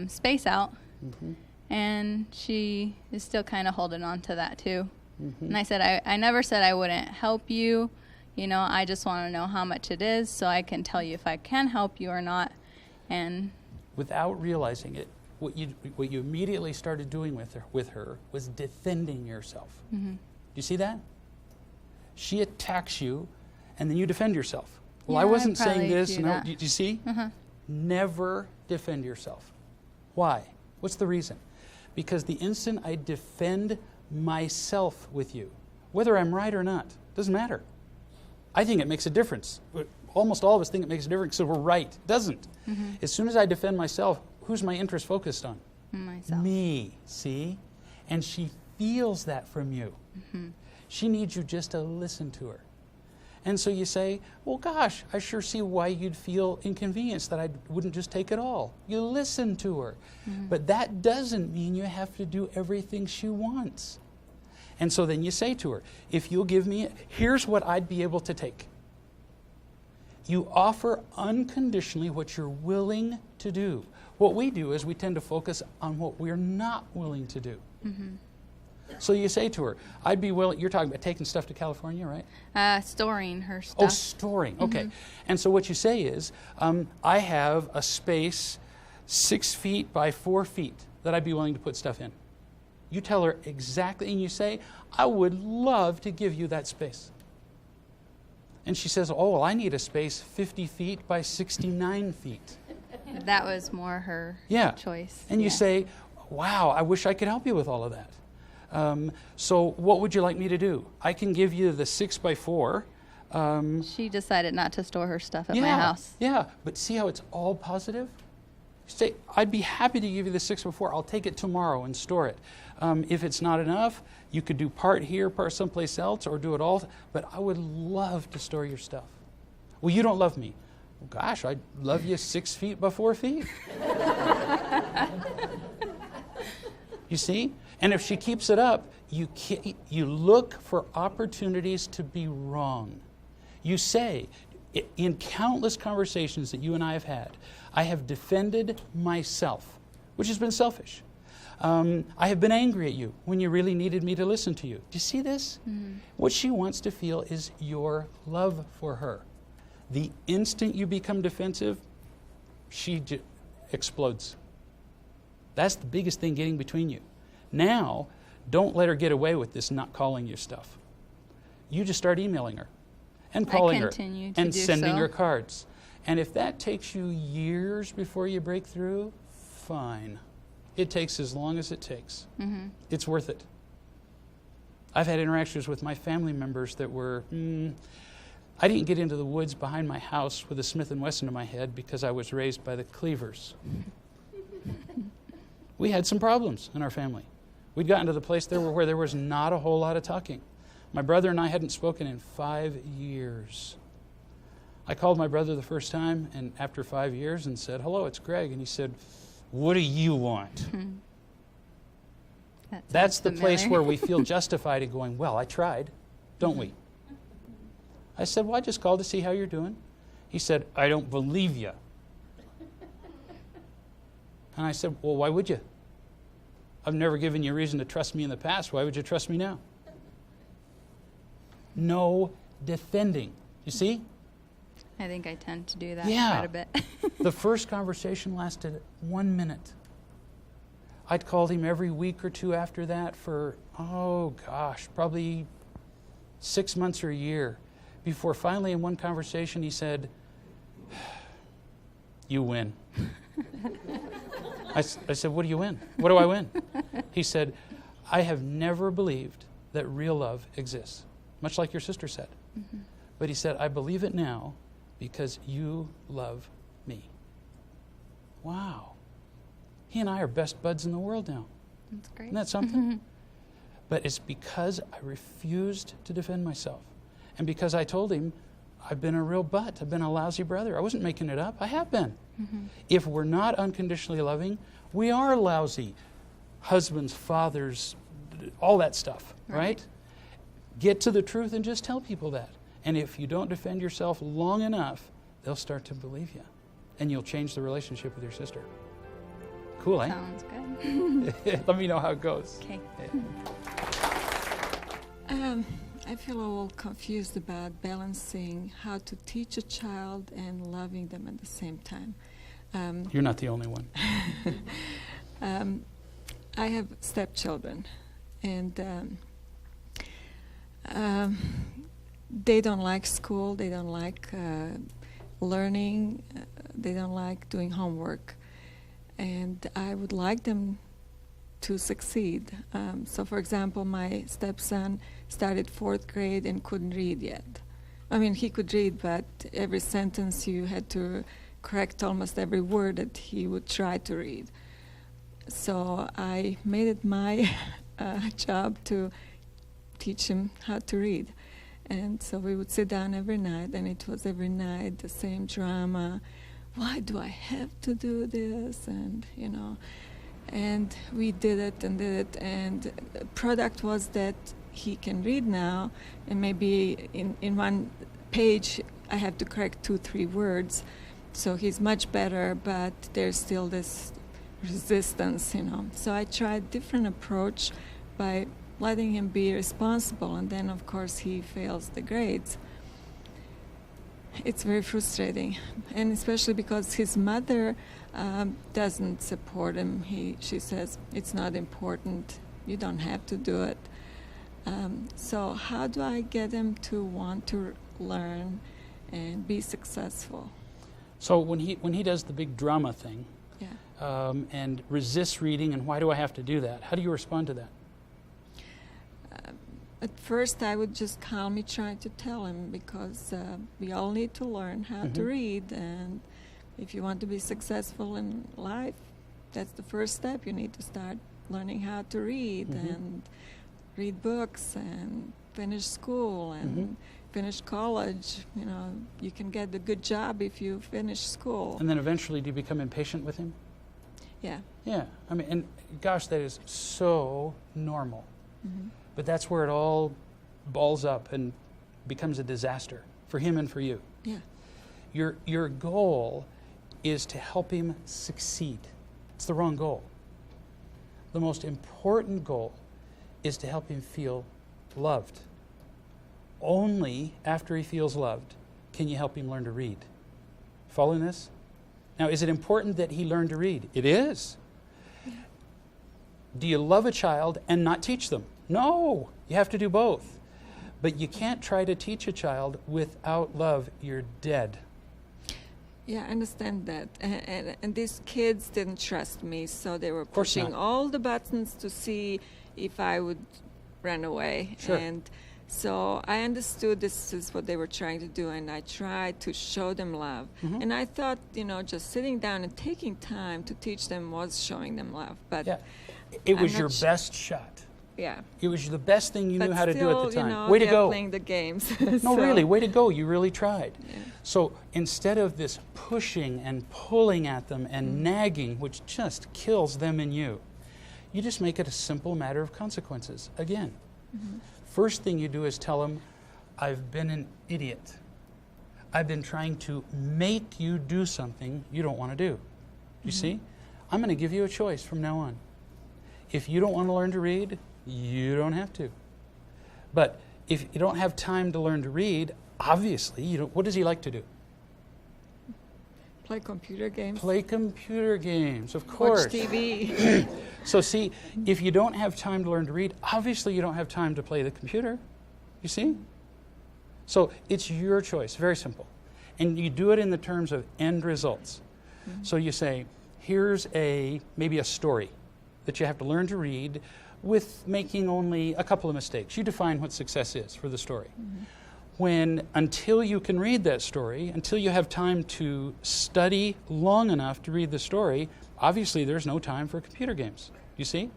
Speaker 6: space out.
Speaker 1: Mm-hmm.
Speaker 6: And she is still kind of holding on to that too.
Speaker 1: Mm-hmm.
Speaker 6: And I said I never said I wouldn't help you, I just want to know how much it is so I can tell you if I can help you or not. And
Speaker 1: without realizing it, what you immediately started doing with her was defending yourself.
Speaker 6: Mm-hmm.
Speaker 1: Do you see that? She attacks you, and then you defend yourself. Well,
Speaker 6: Yeah,
Speaker 1: I wasn't
Speaker 6: I'd probably
Speaker 1: saying this.
Speaker 6: do
Speaker 1: No,
Speaker 6: that.
Speaker 1: do you see?
Speaker 6: Uh-huh.
Speaker 1: Never defend yourself. Why? What's the reason? Because the instant I defend myself with you, whether I'm right or not, doesn't matter. I think it makes a difference. Almost all of us think it makes a difference, so we're right. It doesn't.
Speaker 6: Mm-hmm.
Speaker 1: As soon as I defend myself, who's my interest focused on?
Speaker 6: Myself.
Speaker 1: Me, see? And she feels that from you.
Speaker 6: Mm-hmm.
Speaker 1: She needs you just to listen to her. And so you say, well, gosh, I sure see why you'd feel inconvenienced that I wouldn't just take it all. You listen to her.
Speaker 6: Mm-hmm.
Speaker 1: But that doesn't mean you have to do everything she wants. And so then you say to her, if you'll give me, here's what I'd be able to take. You offer unconditionally what you're willing to do. What we do is we tend to focus on what we're not willing to do.
Speaker 6: Mm-hmm.
Speaker 1: So you say to her, I'd be willing, you're talking about taking stuff to California, right?
Speaker 6: Storing her stuff.
Speaker 1: Oh, storing, okay.
Speaker 6: Mm-hmm.
Speaker 1: And so what you say is, I have a space 6 feet by 4 feet that I'd be willing to put stuff in. You tell her exactly, and you say, I would love to give you that space. And she says, oh, well, I need a space 50 feet by 69 feet.
Speaker 6: That was more her choice.
Speaker 1: And you
Speaker 6: Yeah.
Speaker 1: say, wow, I wish I could help you with all of that. So what would you like me to do? I can give you the 6 by 4.
Speaker 6: She decided not to store her stuff at my house.
Speaker 1: Yeah, but see how it's all positive? Say, I'd be happy to give you the 6 by 4. I'll take it tomorrow and store it. If it's not enough, you could do part here, part someplace else, or do it all. But I would love to store your stuff. Well, you don't love me. Well, gosh, I'd love you 6 feet by 4 feet. You see? And if she keeps it up, you look for opportunities to be wrong. You say, in countless conversations that you and I have had, I have defended myself, which has been selfish. I have been angry at you when you really needed me to listen to you. Do you see this?
Speaker 6: Mm-hmm.
Speaker 1: What she wants to feel is your love for her. The instant you become defensive, she explodes. That's the biggest thing getting between you. Now, don't let her get away with this not calling you stuff. You just start emailing her and calling her and sending her cards. And if that takes you years before you break through, fine. It takes as long as it takes.
Speaker 6: Mm-hmm.
Speaker 1: It's worth it. I've had interactions with my family members that were, I didn't get into the woods behind my house with a Smith & Wesson in my head because I was raised by the Cleavers. We had some problems in our family. We'd gotten to the place there where there was not a whole lot of talking. My brother and I hadn't spoken in 5 years. I called my brother the first time, and after 5 years, and said, hello, it's Greg. And he said, what do you want? That's the place where we feel justified in going, well, I tried, don't we? I said, well, I just called to see how you're doing. He said, I don't believe you. And I said, well, why would you? I've never given you a reason to trust me in the past. Why would you trust me now? No defending. You see?
Speaker 6: I think I tend to do that
Speaker 1: Yeah.
Speaker 6: quite a bit.
Speaker 1: The first conversation lasted 1 minute. I'd called him every week or two after that for, probably 6 months or a year, before finally in one conversation he said, you win. I said, what do you win? What do I win? He said, I have never believed that real love exists, much like your sister said.
Speaker 6: Mm-hmm.
Speaker 1: But he said, I believe it now because you love me. Wow. He and I are best buds in the world now.
Speaker 6: That's great.
Speaker 1: Isn't that something? But it's because I refused to defend myself. And because I told him, I've been a real butt. I've been a lousy brother. I wasn't making it up. I have been.
Speaker 6: Mm-hmm.
Speaker 1: If we're not unconditionally loving, we are lousy husbands, fathers, all that stuff, right? Get to the truth and just tell people that. And if you don't defend yourself long enough, they'll start to believe you. And you'll change the relationship with your sister. Cool, eh?
Speaker 6: Sounds good.
Speaker 1: Let me know how it goes.
Speaker 6: Okay.
Speaker 7: I feel a little confused about balancing how to teach a child and loving them at the same time.
Speaker 1: You're not the only one.
Speaker 7: I have stepchildren, and they don't like school, they don't like learning, they don't like doing homework. And I would like them to succeed. So, for example, my stepson started 4th grade and couldn't read yet. I mean, he could read, but every sentence you had to correct almost every word that he would try to read. So I made it my job to teach him how to read. And so we would sit down every night, and it was every night the same drama. Why do I have to do this? And, you know, and we did it, and the product was that he can read now, and maybe in one page I have to correct 2-3 words. So he's much better, but there's still this resistance, you know. So I tried a different approach by letting him be responsible, and then of course he fails the grades. It's very frustrating, and especially because his mother doesn't support him. She says, it's not important, you don't have to do it. So how do I get him to want to learn and be successful?
Speaker 1: So when he does the big drama thing,
Speaker 7: Yeah.
Speaker 1: and resists reading, and why do I have to do that? How do you respond to that?
Speaker 7: At first, I would just calmly try to tell him, because we all need to learn how to read, and if you want to be successful in life, that's the first step. You need to start learning how to read and read books and finish school and finish college. You know, you can get a good job if you finish school.
Speaker 1: And then eventually, do you become impatient with him?
Speaker 7: Yeah.
Speaker 1: Yeah. I mean, and gosh, that is so normal. But that's where it all balls up and becomes a disaster for him and for you.
Speaker 7: Yeah.
Speaker 1: Your goal is to help him succeed. It's the wrong goal. The most important goal is to help him feel loved. Only after he feels loved can you help him learn to read. Following this? Now, is it important that he learn to read? It is. Do you love a child and not teach them? No, you have to do both. But you can't try to teach a child without love. You're dead.
Speaker 7: Yeah, I understand that. And these kids didn't trust me, so they were
Speaker 1: course
Speaker 7: pushing
Speaker 1: not.
Speaker 7: all the buttons to see if I would run away.
Speaker 1: Sure.
Speaker 7: And so I understood this is what they were trying to do, and I tried to show them love. And I thought, you know, just sitting down and taking time to teach them was showing them love. But
Speaker 1: Yeah. It
Speaker 7: I'm
Speaker 1: was
Speaker 7: not
Speaker 1: your
Speaker 7: sh-
Speaker 1: best shot.
Speaker 7: yeah.
Speaker 1: It was the best thing you
Speaker 7: But
Speaker 1: knew how to do at the
Speaker 7: still,
Speaker 1: time.
Speaker 7: you know,
Speaker 1: Way to
Speaker 7: they're
Speaker 1: go.
Speaker 7: playing the games.
Speaker 1: No,
Speaker 7: So-
Speaker 1: really, way to go. You really tried.
Speaker 7: Yeah.
Speaker 1: So instead of this pushing and pulling at them and nagging, which just kills them and you just make it a simple matter of consequences. Again, first thing you do is tell them, I've been an idiot. I've been trying to make you do something you don't want to do. You see? I'm going to give you a choice from now on. If you don't want to learn to read, you don't have to. But if you don't have time to learn to read, obviously, you don't. What does he like to do?
Speaker 7: Play computer games.
Speaker 1: Play computer games, of course.
Speaker 7: Watch TV.
Speaker 1: So see, if you don't have time to learn to read, obviously you don't have time to play the computer. You see? So it's your choice, very simple. And you do it in the terms of end results. So you say, here's maybe a story that you have to learn to read with making only a couple of mistakes. You define what success is for the story. When, until you can read that story, until you have time to study long enough to read the story, obviously there's no time for computer games. You see?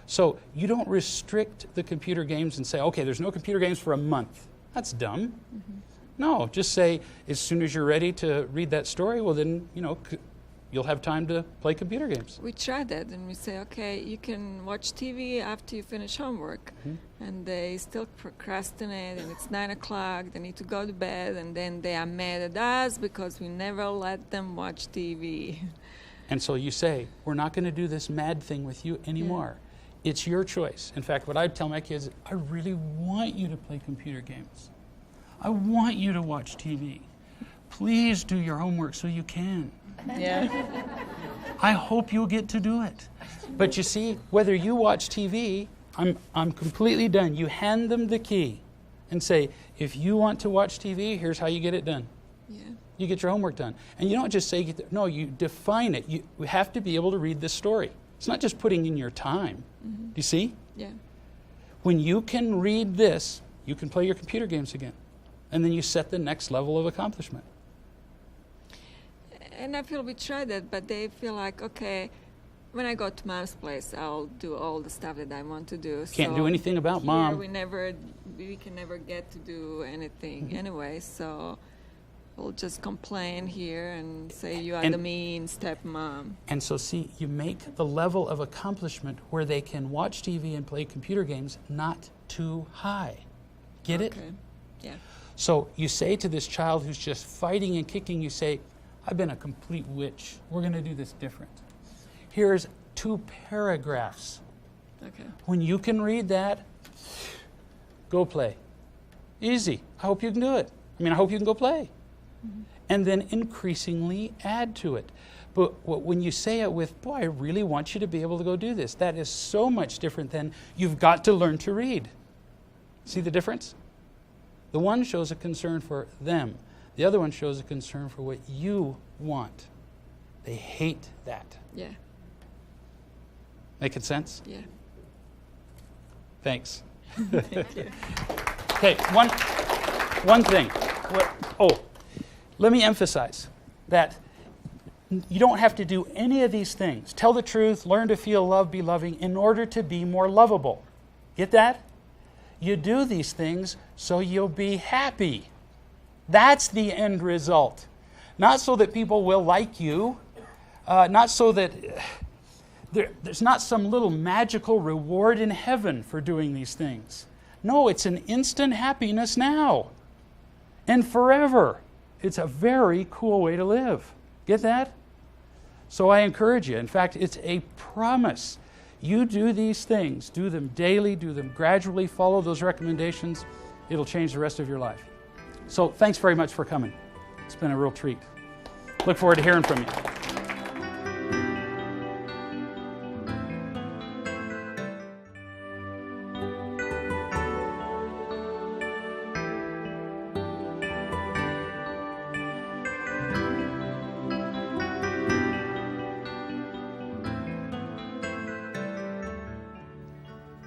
Speaker 1: So you don't restrict the computer games and say, okay, there's no computer games for a month. That's dumb. No, just say, as soon as you're ready to read that story, well then, you'll have time to play computer games.
Speaker 7: We try that, and we say, okay, you can watch TV after you finish homework. And they still procrastinate, and it's 9 o'clock, they need to go to bed, and then they are mad at us because we never let them watch TV.
Speaker 1: And so you say, we're not going to do this mad thing with you anymore. It's your choice. In fact, what I tell my kids, I really want you to play computer games. I want you to watch TV. Please do your homework so you can. I hope you'll get to do it. But you see, whether you watch TV, I'm completely done. You hand them the key and say, if you want to watch TV, here's how you get it done. You get your homework done. And you don't just say, no, you define it. You have to be able to read this story. It's not just putting in your time. Do you see? When you can read this, you can play your computer games again. And then you set the next level of accomplishment.
Speaker 7: And I feel we tried that, but they feel like, okay, when I go to Mom's place, I'll do all the stuff that I want to do.
Speaker 1: Can't do anything about Mom.
Speaker 7: We can never get to do anything anyway, so we'll just complain here and say you are the mean stepmom.
Speaker 1: And so see, you make the level of accomplishment where they can watch TV and play computer games not too high. Get it? So you say to this child who's just fighting and kicking, you say, I've been a complete witch. We're going to do this different. Here's 2 paragraphs. When you can read that, go play. Easy. I hope you can do it. I hope you can go play. And then increasingly add to it. But when you say it with, boy, I really want you to be able to go do this, that is so much different than you've got to learn to read. See the difference? The one shows a concern for them. The other one shows a concern for what you want. They hate that. Making sense? Thanks.
Speaker 7: Thank you.
Speaker 1: Okay, one thing. Let me emphasize that you don't have to do any of these things. Tell the truth, learn to feel love, be loving, in order to be more lovable. Get that? You do these things so you'll be happy. That's the end result. Not so that people will like you, not so that there's not some little magical reward in heaven for doing these things. No, it's an instant happiness now and forever. It's a very cool way to live. Get that? So I encourage you. In fact, it's a promise. You do these things. Do them daily. Do them gradually. Follow those recommendations. It'll change the rest of your life. So thanks very much for coming. It's been a real treat. Look forward to hearing from you.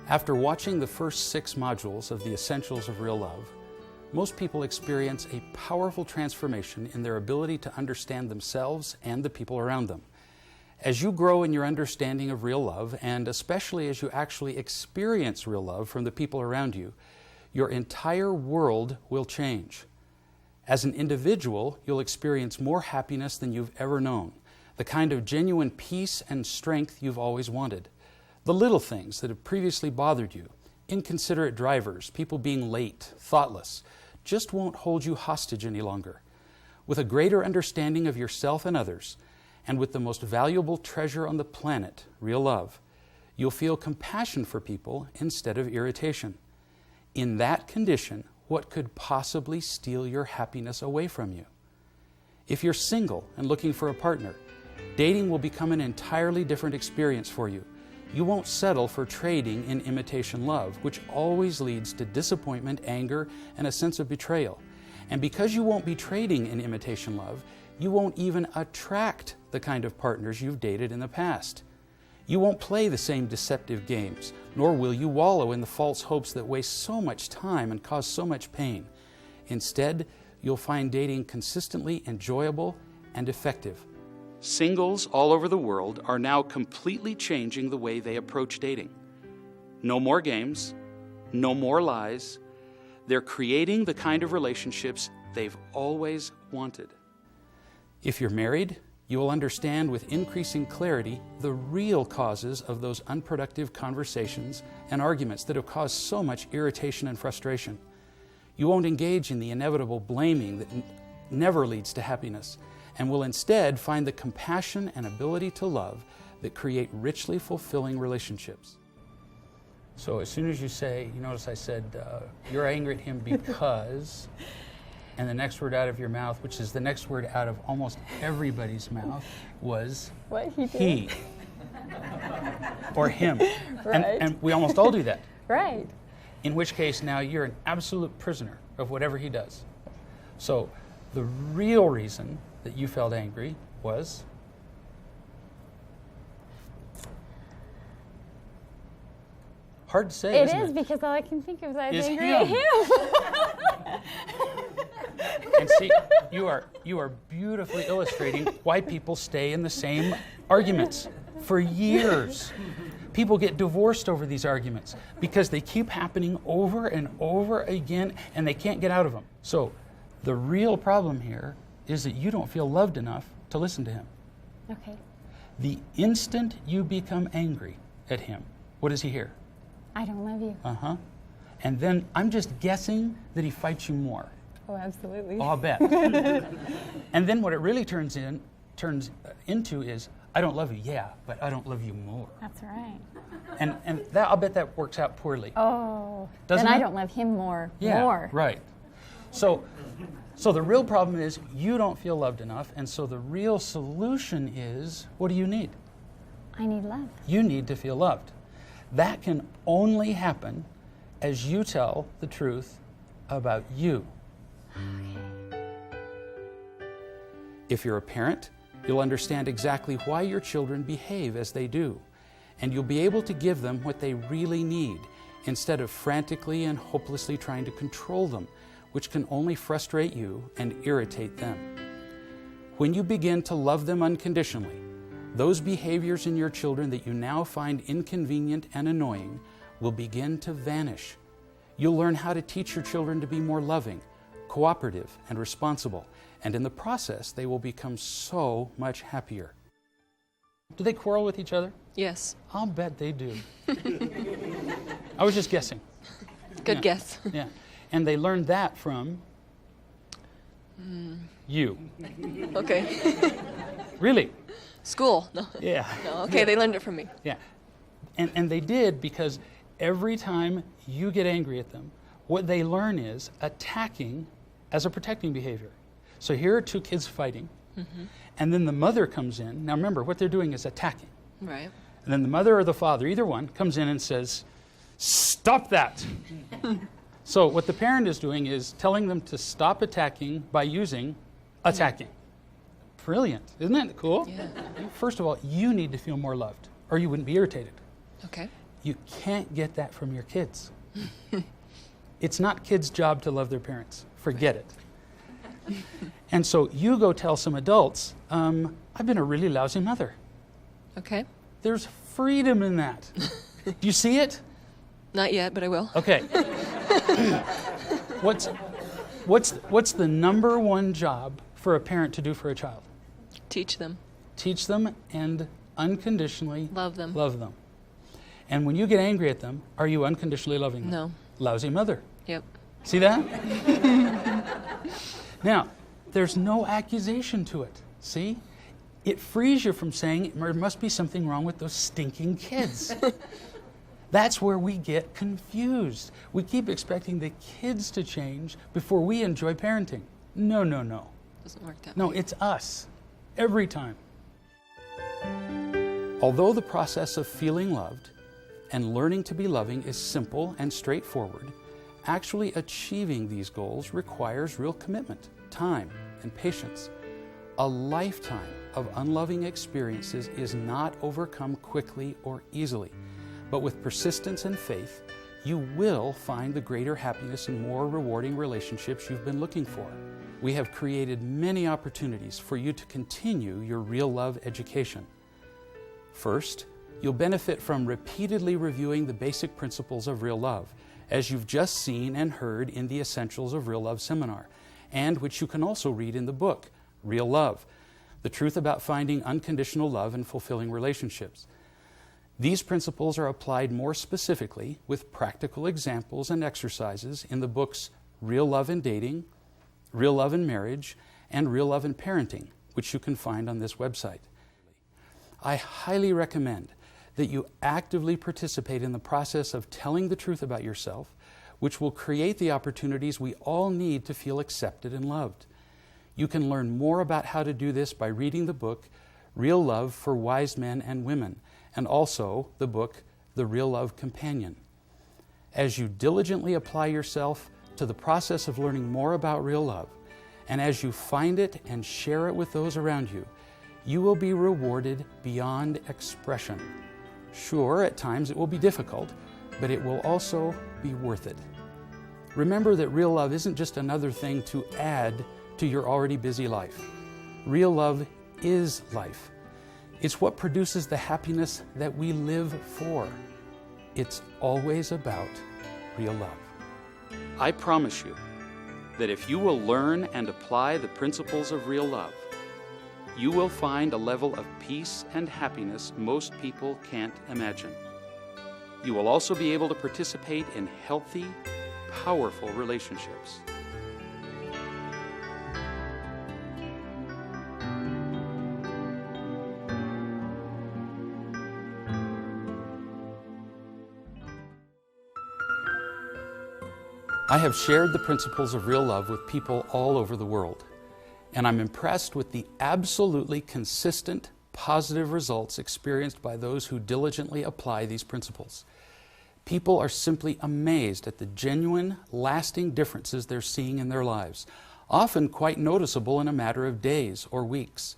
Speaker 1: After watching the first 6 modules of the Essentials of Real Love, most people experience a powerful transformation in their ability to understand themselves and the people around them. As you grow in your understanding of real love, and especially as you actually experience real love from the people around you, your entire world will change. As an individual, you'll experience more happiness than you've ever known, the kind of genuine peace and strength you've always wanted. The little things that have previously bothered you, inconsiderate drivers, people being late, thoughtless, just won't hold you hostage any longer. With a greater understanding of yourself and others, and with the most valuable treasure on the planet, real love, you'll feel compassion for people instead of irritation. In that condition, what could possibly steal your happiness away from you? If you're single and looking for a partner, dating will become an entirely different experience for you. You won't settle for trading in imitation love, which always leads to disappointment, anger, and a sense of betrayal. And because you won't be trading in imitation love, you won't even attract the kind of partners you've dated in the past. You won't play the same deceptive games, nor will you wallow in the false hopes that waste so much time and cause so much pain. Instead, you'll find dating consistently enjoyable and effective. Singles all over the world are now completely changing the way they approach dating. No more games, no more lies. They're creating the kind of relationships they've always wanted. If you're married, you will understand with increasing clarity the real causes of those unproductive conversations and arguments that have caused so much irritation and frustration. You won't engage in the inevitable blaming that never leads to happiness, and will instead find the compassion and ability to love that create richly fulfilling relationships. So as soon as you say, you notice I said, you're angry at him because, and the next word out of your mouth, which is the next word out of almost everybody's mouth, was
Speaker 8: what he did.
Speaker 1: He. Or him.
Speaker 8: Right.
Speaker 1: And we almost all do that.
Speaker 8: Right.
Speaker 1: In which case now you're an absolute prisoner of whatever he does. So the real reason that you felt angry was? Hard to say, isn't it?
Speaker 8: It is, because all I can think of is I was
Speaker 1: Is
Speaker 8: angry at
Speaker 1: him.
Speaker 8: him.
Speaker 1: And see, you are beautifully illustrating why people stay in the same arguments for years. People get divorced over these arguments because they keep happening over and over again and they can't get out of them. So the real problem here is that you don't feel loved enough to listen to him.
Speaker 8: Okay.
Speaker 1: The instant you become angry at him, what does he hear?
Speaker 8: I don't love you.
Speaker 1: Uh-huh. And then I'm just guessing that he fights you more.
Speaker 8: Oh, absolutely.
Speaker 1: Oh, I'll bet. And then what it really turns into is, I don't love you, yeah, but I don't love you more.
Speaker 8: That's right.
Speaker 1: And that, I'll bet that works out poorly.
Speaker 8: Oh,
Speaker 1: Doesn't
Speaker 8: then I
Speaker 1: it?
Speaker 8: don't love him more.
Speaker 1: Yeah,
Speaker 8: More.
Speaker 1: right. So the real problem is you don't feel loved enough, and so the real solution is, what do you need?
Speaker 8: I need love.
Speaker 1: You need to feel loved. That can only happen as you tell the truth about you. If you're a parent, you'll understand exactly why your children behave as they do, and you'll be able to give them what they really need instead of frantically and hopelessly trying to control them, which can only frustrate you and irritate them. When you begin to love them unconditionally, those behaviors in your children that you now find inconvenient and annoying will begin to vanish. You'll learn how to teach your children to be more loving, cooperative, and responsible, and in the process, they will become so much happier. Do they quarrel with each other?
Speaker 9: Yes.
Speaker 1: I'll bet they do. I was just guessing.
Speaker 9: Good guess.
Speaker 1: Yeah. And they learned that from you.
Speaker 9: Okay.
Speaker 1: Really?
Speaker 9: School. No.
Speaker 1: Yeah.
Speaker 9: No. Okay, they learned it from me.
Speaker 1: Yeah. And they did because every time you get angry at them, what they learn is attacking as a protecting behavior. So here are two kids fighting, and then the mother comes in. Now remember, what they're doing is attacking.
Speaker 9: Right.
Speaker 1: And then the mother or the father, either one, comes in and says, "Stop that." So what the parent is doing is telling them to stop attacking by using attacking. Brilliant. Isn't that cool?
Speaker 9: Yeah.
Speaker 1: First of all, you need to feel more loved, or you wouldn't be irritated.
Speaker 9: Okay.
Speaker 1: You can't get that from your kids. It's not kids' job to love their parents. Forget it. And so you go tell some adults, I've been a really lousy mother.
Speaker 9: Okay.
Speaker 1: There's freedom in that. Do you see it?
Speaker 9: Not yet, but I will.
Speaker 1: Okay. What's the number one job for a parent to do for a child?
Speaker 9: Teach them.
Speaker 1: Teach them and unconditionally
Speaker 9: Love them.
Speaker 1: love them. And when you get angry at them, are you unconditionally loving them?
Speaker 9: No.
Speaker 1: Lousy mother.
Speaker 9: Yep.
Speaker 1: See that? Now, there's no accusation to it. See? It frees you from saying there must be something wrong with those stinking kids. That's where we get confused. We keep expecting the kids to change before we enjoy parenting. No.
Speaker 9: Doesn't work that
Speaker 1: No,
Speaker 9: way.
Speaker 1: it's us. Every time. Although the process of feeling loved and learning to be loving is simple and straightforward, actually achieving these goals requires real commitment, time, and patience. A lifetime of unloving experiences is not overcome quickly or easily, but with persistence and faith, you will find the greater happiness and more rewarding relationships you've been looking for. We have created many opportunities for you to continue your real love education. First, you'll benefit from repeatedly reviewing the basic principles of real love, as you've just seen and heard in the Essentials of Real Love seminar, and which you can also read in the book, Real Love, The Truth About Finding Unconditional Love and Fulfilling Relationships. These principles are applied more specifically with practical examples and exercises in the books Real Love in Dating, Real Love in Marriage, and Real Love in Parenting, which you can find on this website. I highly recommend that you actively participate in the process of telling the truth about yourself, which will create the opportunities we all need to feel accepted and loved. You can learn more about how to do this by reading the book Real Love for Wise Men and Women, and also the book The Real Love Companion. As you diligently apply yourself to the process of learning more about real love, and as you find it and share it with those around you, you will be rewarded beyond expression. Sure, at times it will be difficult, but it will also be worth it. Remember that real love isn't just another thing to add to your already busy life. Real love is life. It's what produces the happiness that we live for. It's always about real love. I promise you that if you will learn and apply the principles of real love, you will find a level of peace and happiness most people can't imagine. You will also be able to participate in healthy, powerful relationships. I have shared the principles of real love with people all over the world, and I'm impressed with the absolutely consistent, positive results experienced by those who diligently apply these principles. People are simply amazed at the genuine, lasting differences they're seeing in their lives, often quite noticeable in a matter of days or weeks.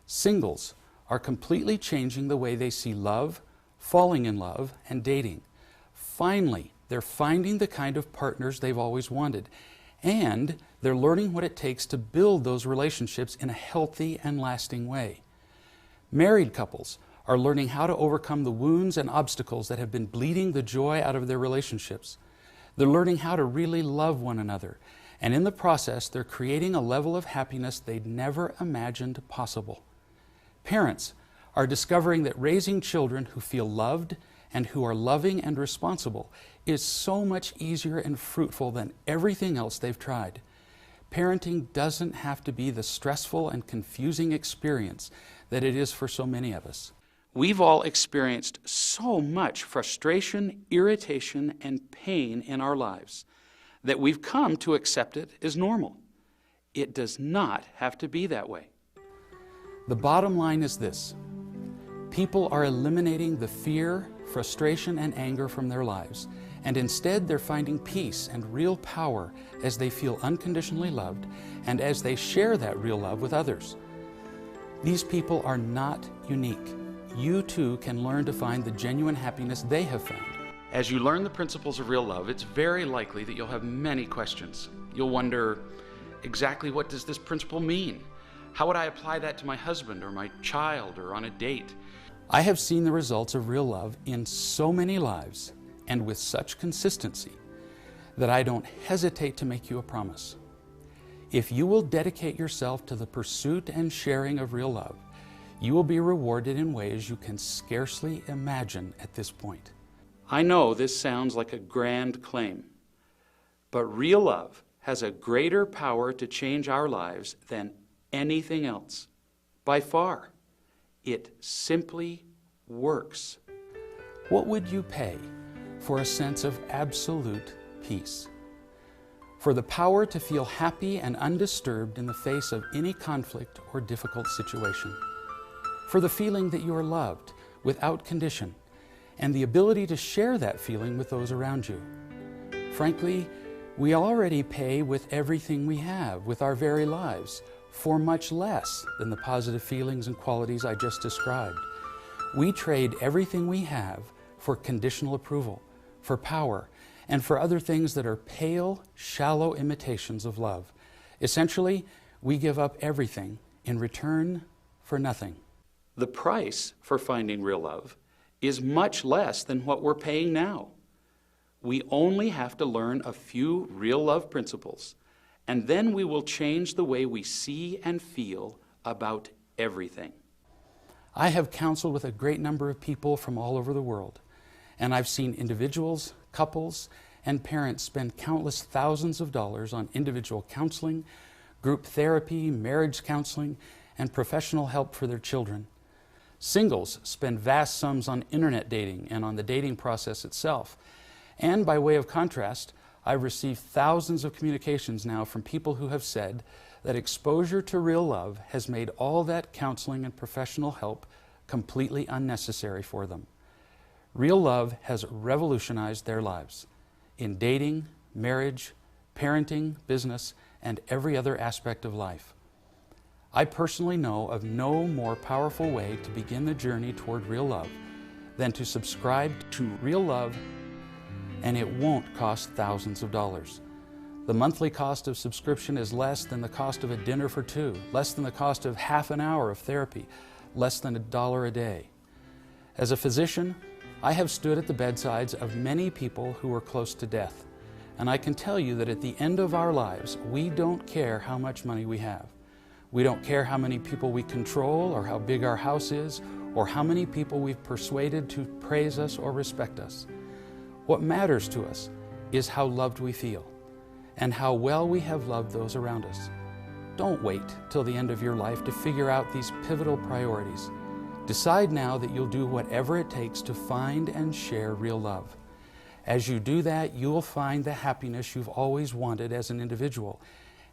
Speaker 1: Singles are completely changing the way they see love, falling in love, and dating. Finally, they're finding the kind of partners they've always wanted, and they're learning what it takes to build those relationships in a healthy and lasting way. Married couples are learning how to overcome the wounds and obstacles that have been bleeding the joy out of their relationships. They're learning how to really love one another, and in the process, they're creating a level of happiness they'd never imagined possible. Parents are discovering that raising children who feel loved and who are loving and responsible is so much easier and fruitful than everything else they've tried. Parenting doesn't have to be the stressful and confusing experience that it is for so many of us. We've all experienced so much frustration, irritation, and pain in our lives that we've come to accept it as normal. It does not have to be that way. The bottom line is this: people are eliminating the fear, frustration, and anger from their lives, and instead they're finding peace and real power as they feel unconditionally loved and as they share that real love with others. These people are not unique. You too can learn to find the genuine happiness they have found. As you learn the principles of real love, it's very likely that you'll have many questions. You'll wonder, exactly what does this principle mean? How would I apply that to my husband or my child or on a date? I have seen the results of real love in so many lives and with such consistency that I don't hesitate to make you a promise. If you will dedicate yourself to the pursuit and sharing of real love, you will be rewarded in ways you can scarcely imagine at this point. I know this sounds like a grand claim, but real love has a greater power to change our lives than anything else. By far, it simply works. What would you pay for a sense of absolute peace? For the power to feel happy and undisturbed in the face of any conflict or difficult situation? For the feeling that you are loved without condition and the ability to share that feeling with those around you? Frankly, we already pay with everything we have, with our very lives, for much less than the positive feelings and qualities I just described. We trade everything we have for conditional approval, for power, and for other things that are pale, shallow imitations of love. Essentially, we give up everything in return for nothing. The price for finding real love is much less than what we're paying now. We only have to learn a few real love principles, and then we will change the way we see and feel about everything. I have counseled with a great number of people from all over the world, and I've seen individuals, couples, and parents spend countless thousands of dollars on individual counseling, group therapy, marriage counseling, and professional help for their children. Singles spend vast sums on internet dating and on the dating process itself. And by way of contrast, I've received thousands of communications now from people who have said that exposure to real love has made all that counseling and professional help completely unnecessary for them. Real love has revolutionized their lives in dating, marriage, parenting, business, and every other aspect of life. I personally know of no more powerful way to begin the journey toward real love than to subscribe to Real Love, and it won't cost thousands of dollars. The monthly cost of subscription is less than the cost of a dinner for two, less than the cost of half an hour of therapy, less than $1 a day. As a physician, I have stood at the bedsides of many people who were close to death, and I can tell you that at the end of our lives, we don't care how much money we have. We don't care how many people we control or how big our house is or how many people we've persuaded to praise us or respect us. What matters to us is how loved we feel and how well we have loved those around us. Don't wait till the end of your life to figure out these pivotal priorities. Decide now that you'll do whatever it takes to find and share real love. As you do that, you will find the happiness you've always wanted as an individual,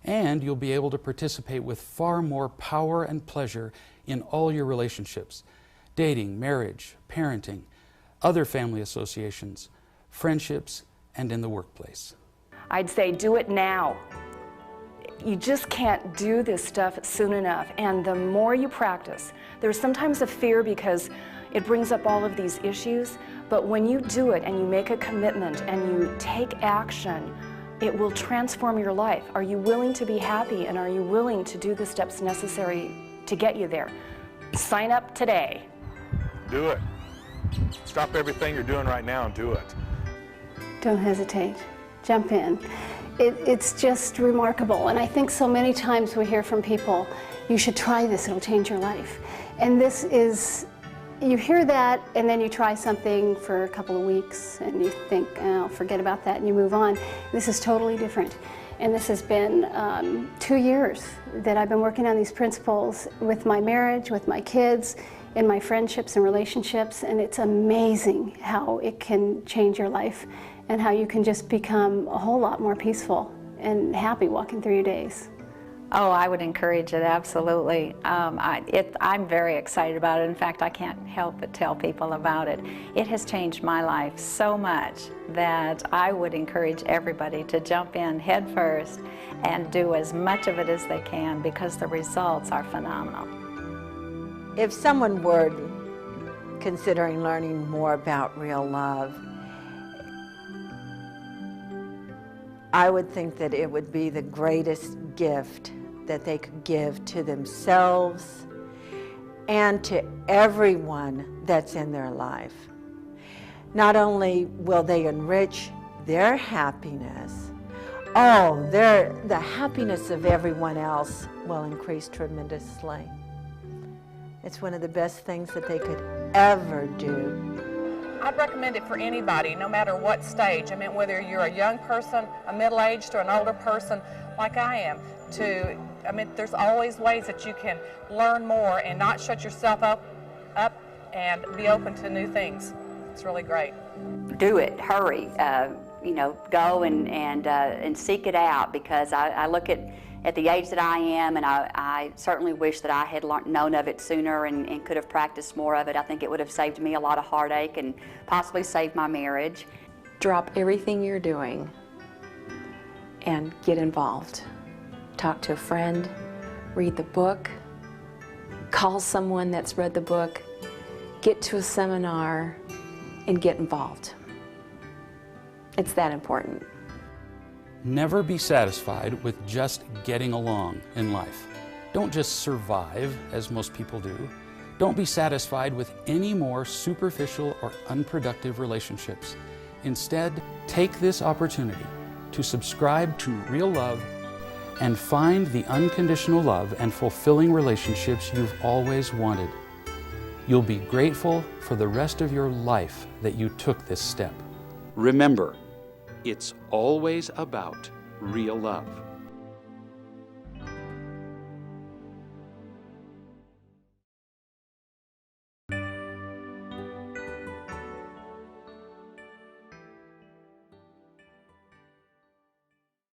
Speaker 1: and you'll be able to participate with far more power and pleasure in all your relationships: dating, marriage, parenting, other family associations, friendships, and in the workplace.
Speaker 10: I'd say do it now. You just can't do this stuff soon enough, and the more you practice, there's sometimes a fear because it brings up all of these issues, but when you do it and you make a commitment and you take action, it will transform your life. Are you willing to be happy, and are you willing to do the steps necessary to get you there? Sign up today.
Speaker 11: Do it. Stop everything you're doing right now and do it.
Speaker 12: Don't hesitate. Jump in. It's just remarkable, and I think so many times we hear from people, you should try this, it'll change your life. And this is, you hear that and then you try something for a couple of weeks and you think, oh, forget about that, and you move on. This is totally different. And this has been 2 years that I've been working on these principles with my marriage, with my kids, in my friendships and relationships, and it's amazing how it can change your life and how you can just become a whole lot more peaceful and happy walking through your days.
Speaker 13: Oh, I would encourage it, absolutely. I'm very excited about it. In fact, I can't help but tell people about it. It has changed my life so much that I would encourage everybody to jump in head first and do as much of it as they can, because the results are phenomenal.
Speaker 14: If someone were considering learning more about real love, I would think that it would be the greatest gift that they could give to themselves and to everyone that's in their life. Not only will they enrich their happiness, the happiness of everyone else will increase tremendously. It's one of the best things that they could ever do.
Speaker 15: I'd recommend it for anybody, no matter what stage. I mean, whether you're a young person, a middle-aged, or an older person like I am. There's always ways that you can learn more and not shut yourself up and be open to new things. It's really great.
Speaker 10: Do it, hurry. Go and seek it out, because I look at the age that I am, and I certainly wish that I had known of it sooner and could have practiced more of it. I think it would have saved me a lot of heartache and possibly saved my marriage.
Speaker 16: Drop everything you're doing and get involved. Talk to a friend, read the book, call someone that's read the book, get to a seminar, and get involved. It's that important.
Speaker 1: Never be satisfied with just getting along in life. Don't just survive, as most people do. Don't be satisfied with any more superficial or unproductive relationships. Instead, take this opportunity to subscribe to Real Love and find the unconditional love and fulfilling relationships you've always wanted. You'll be grateful for the rest of your life that you took this step. Remember, it's always about real love.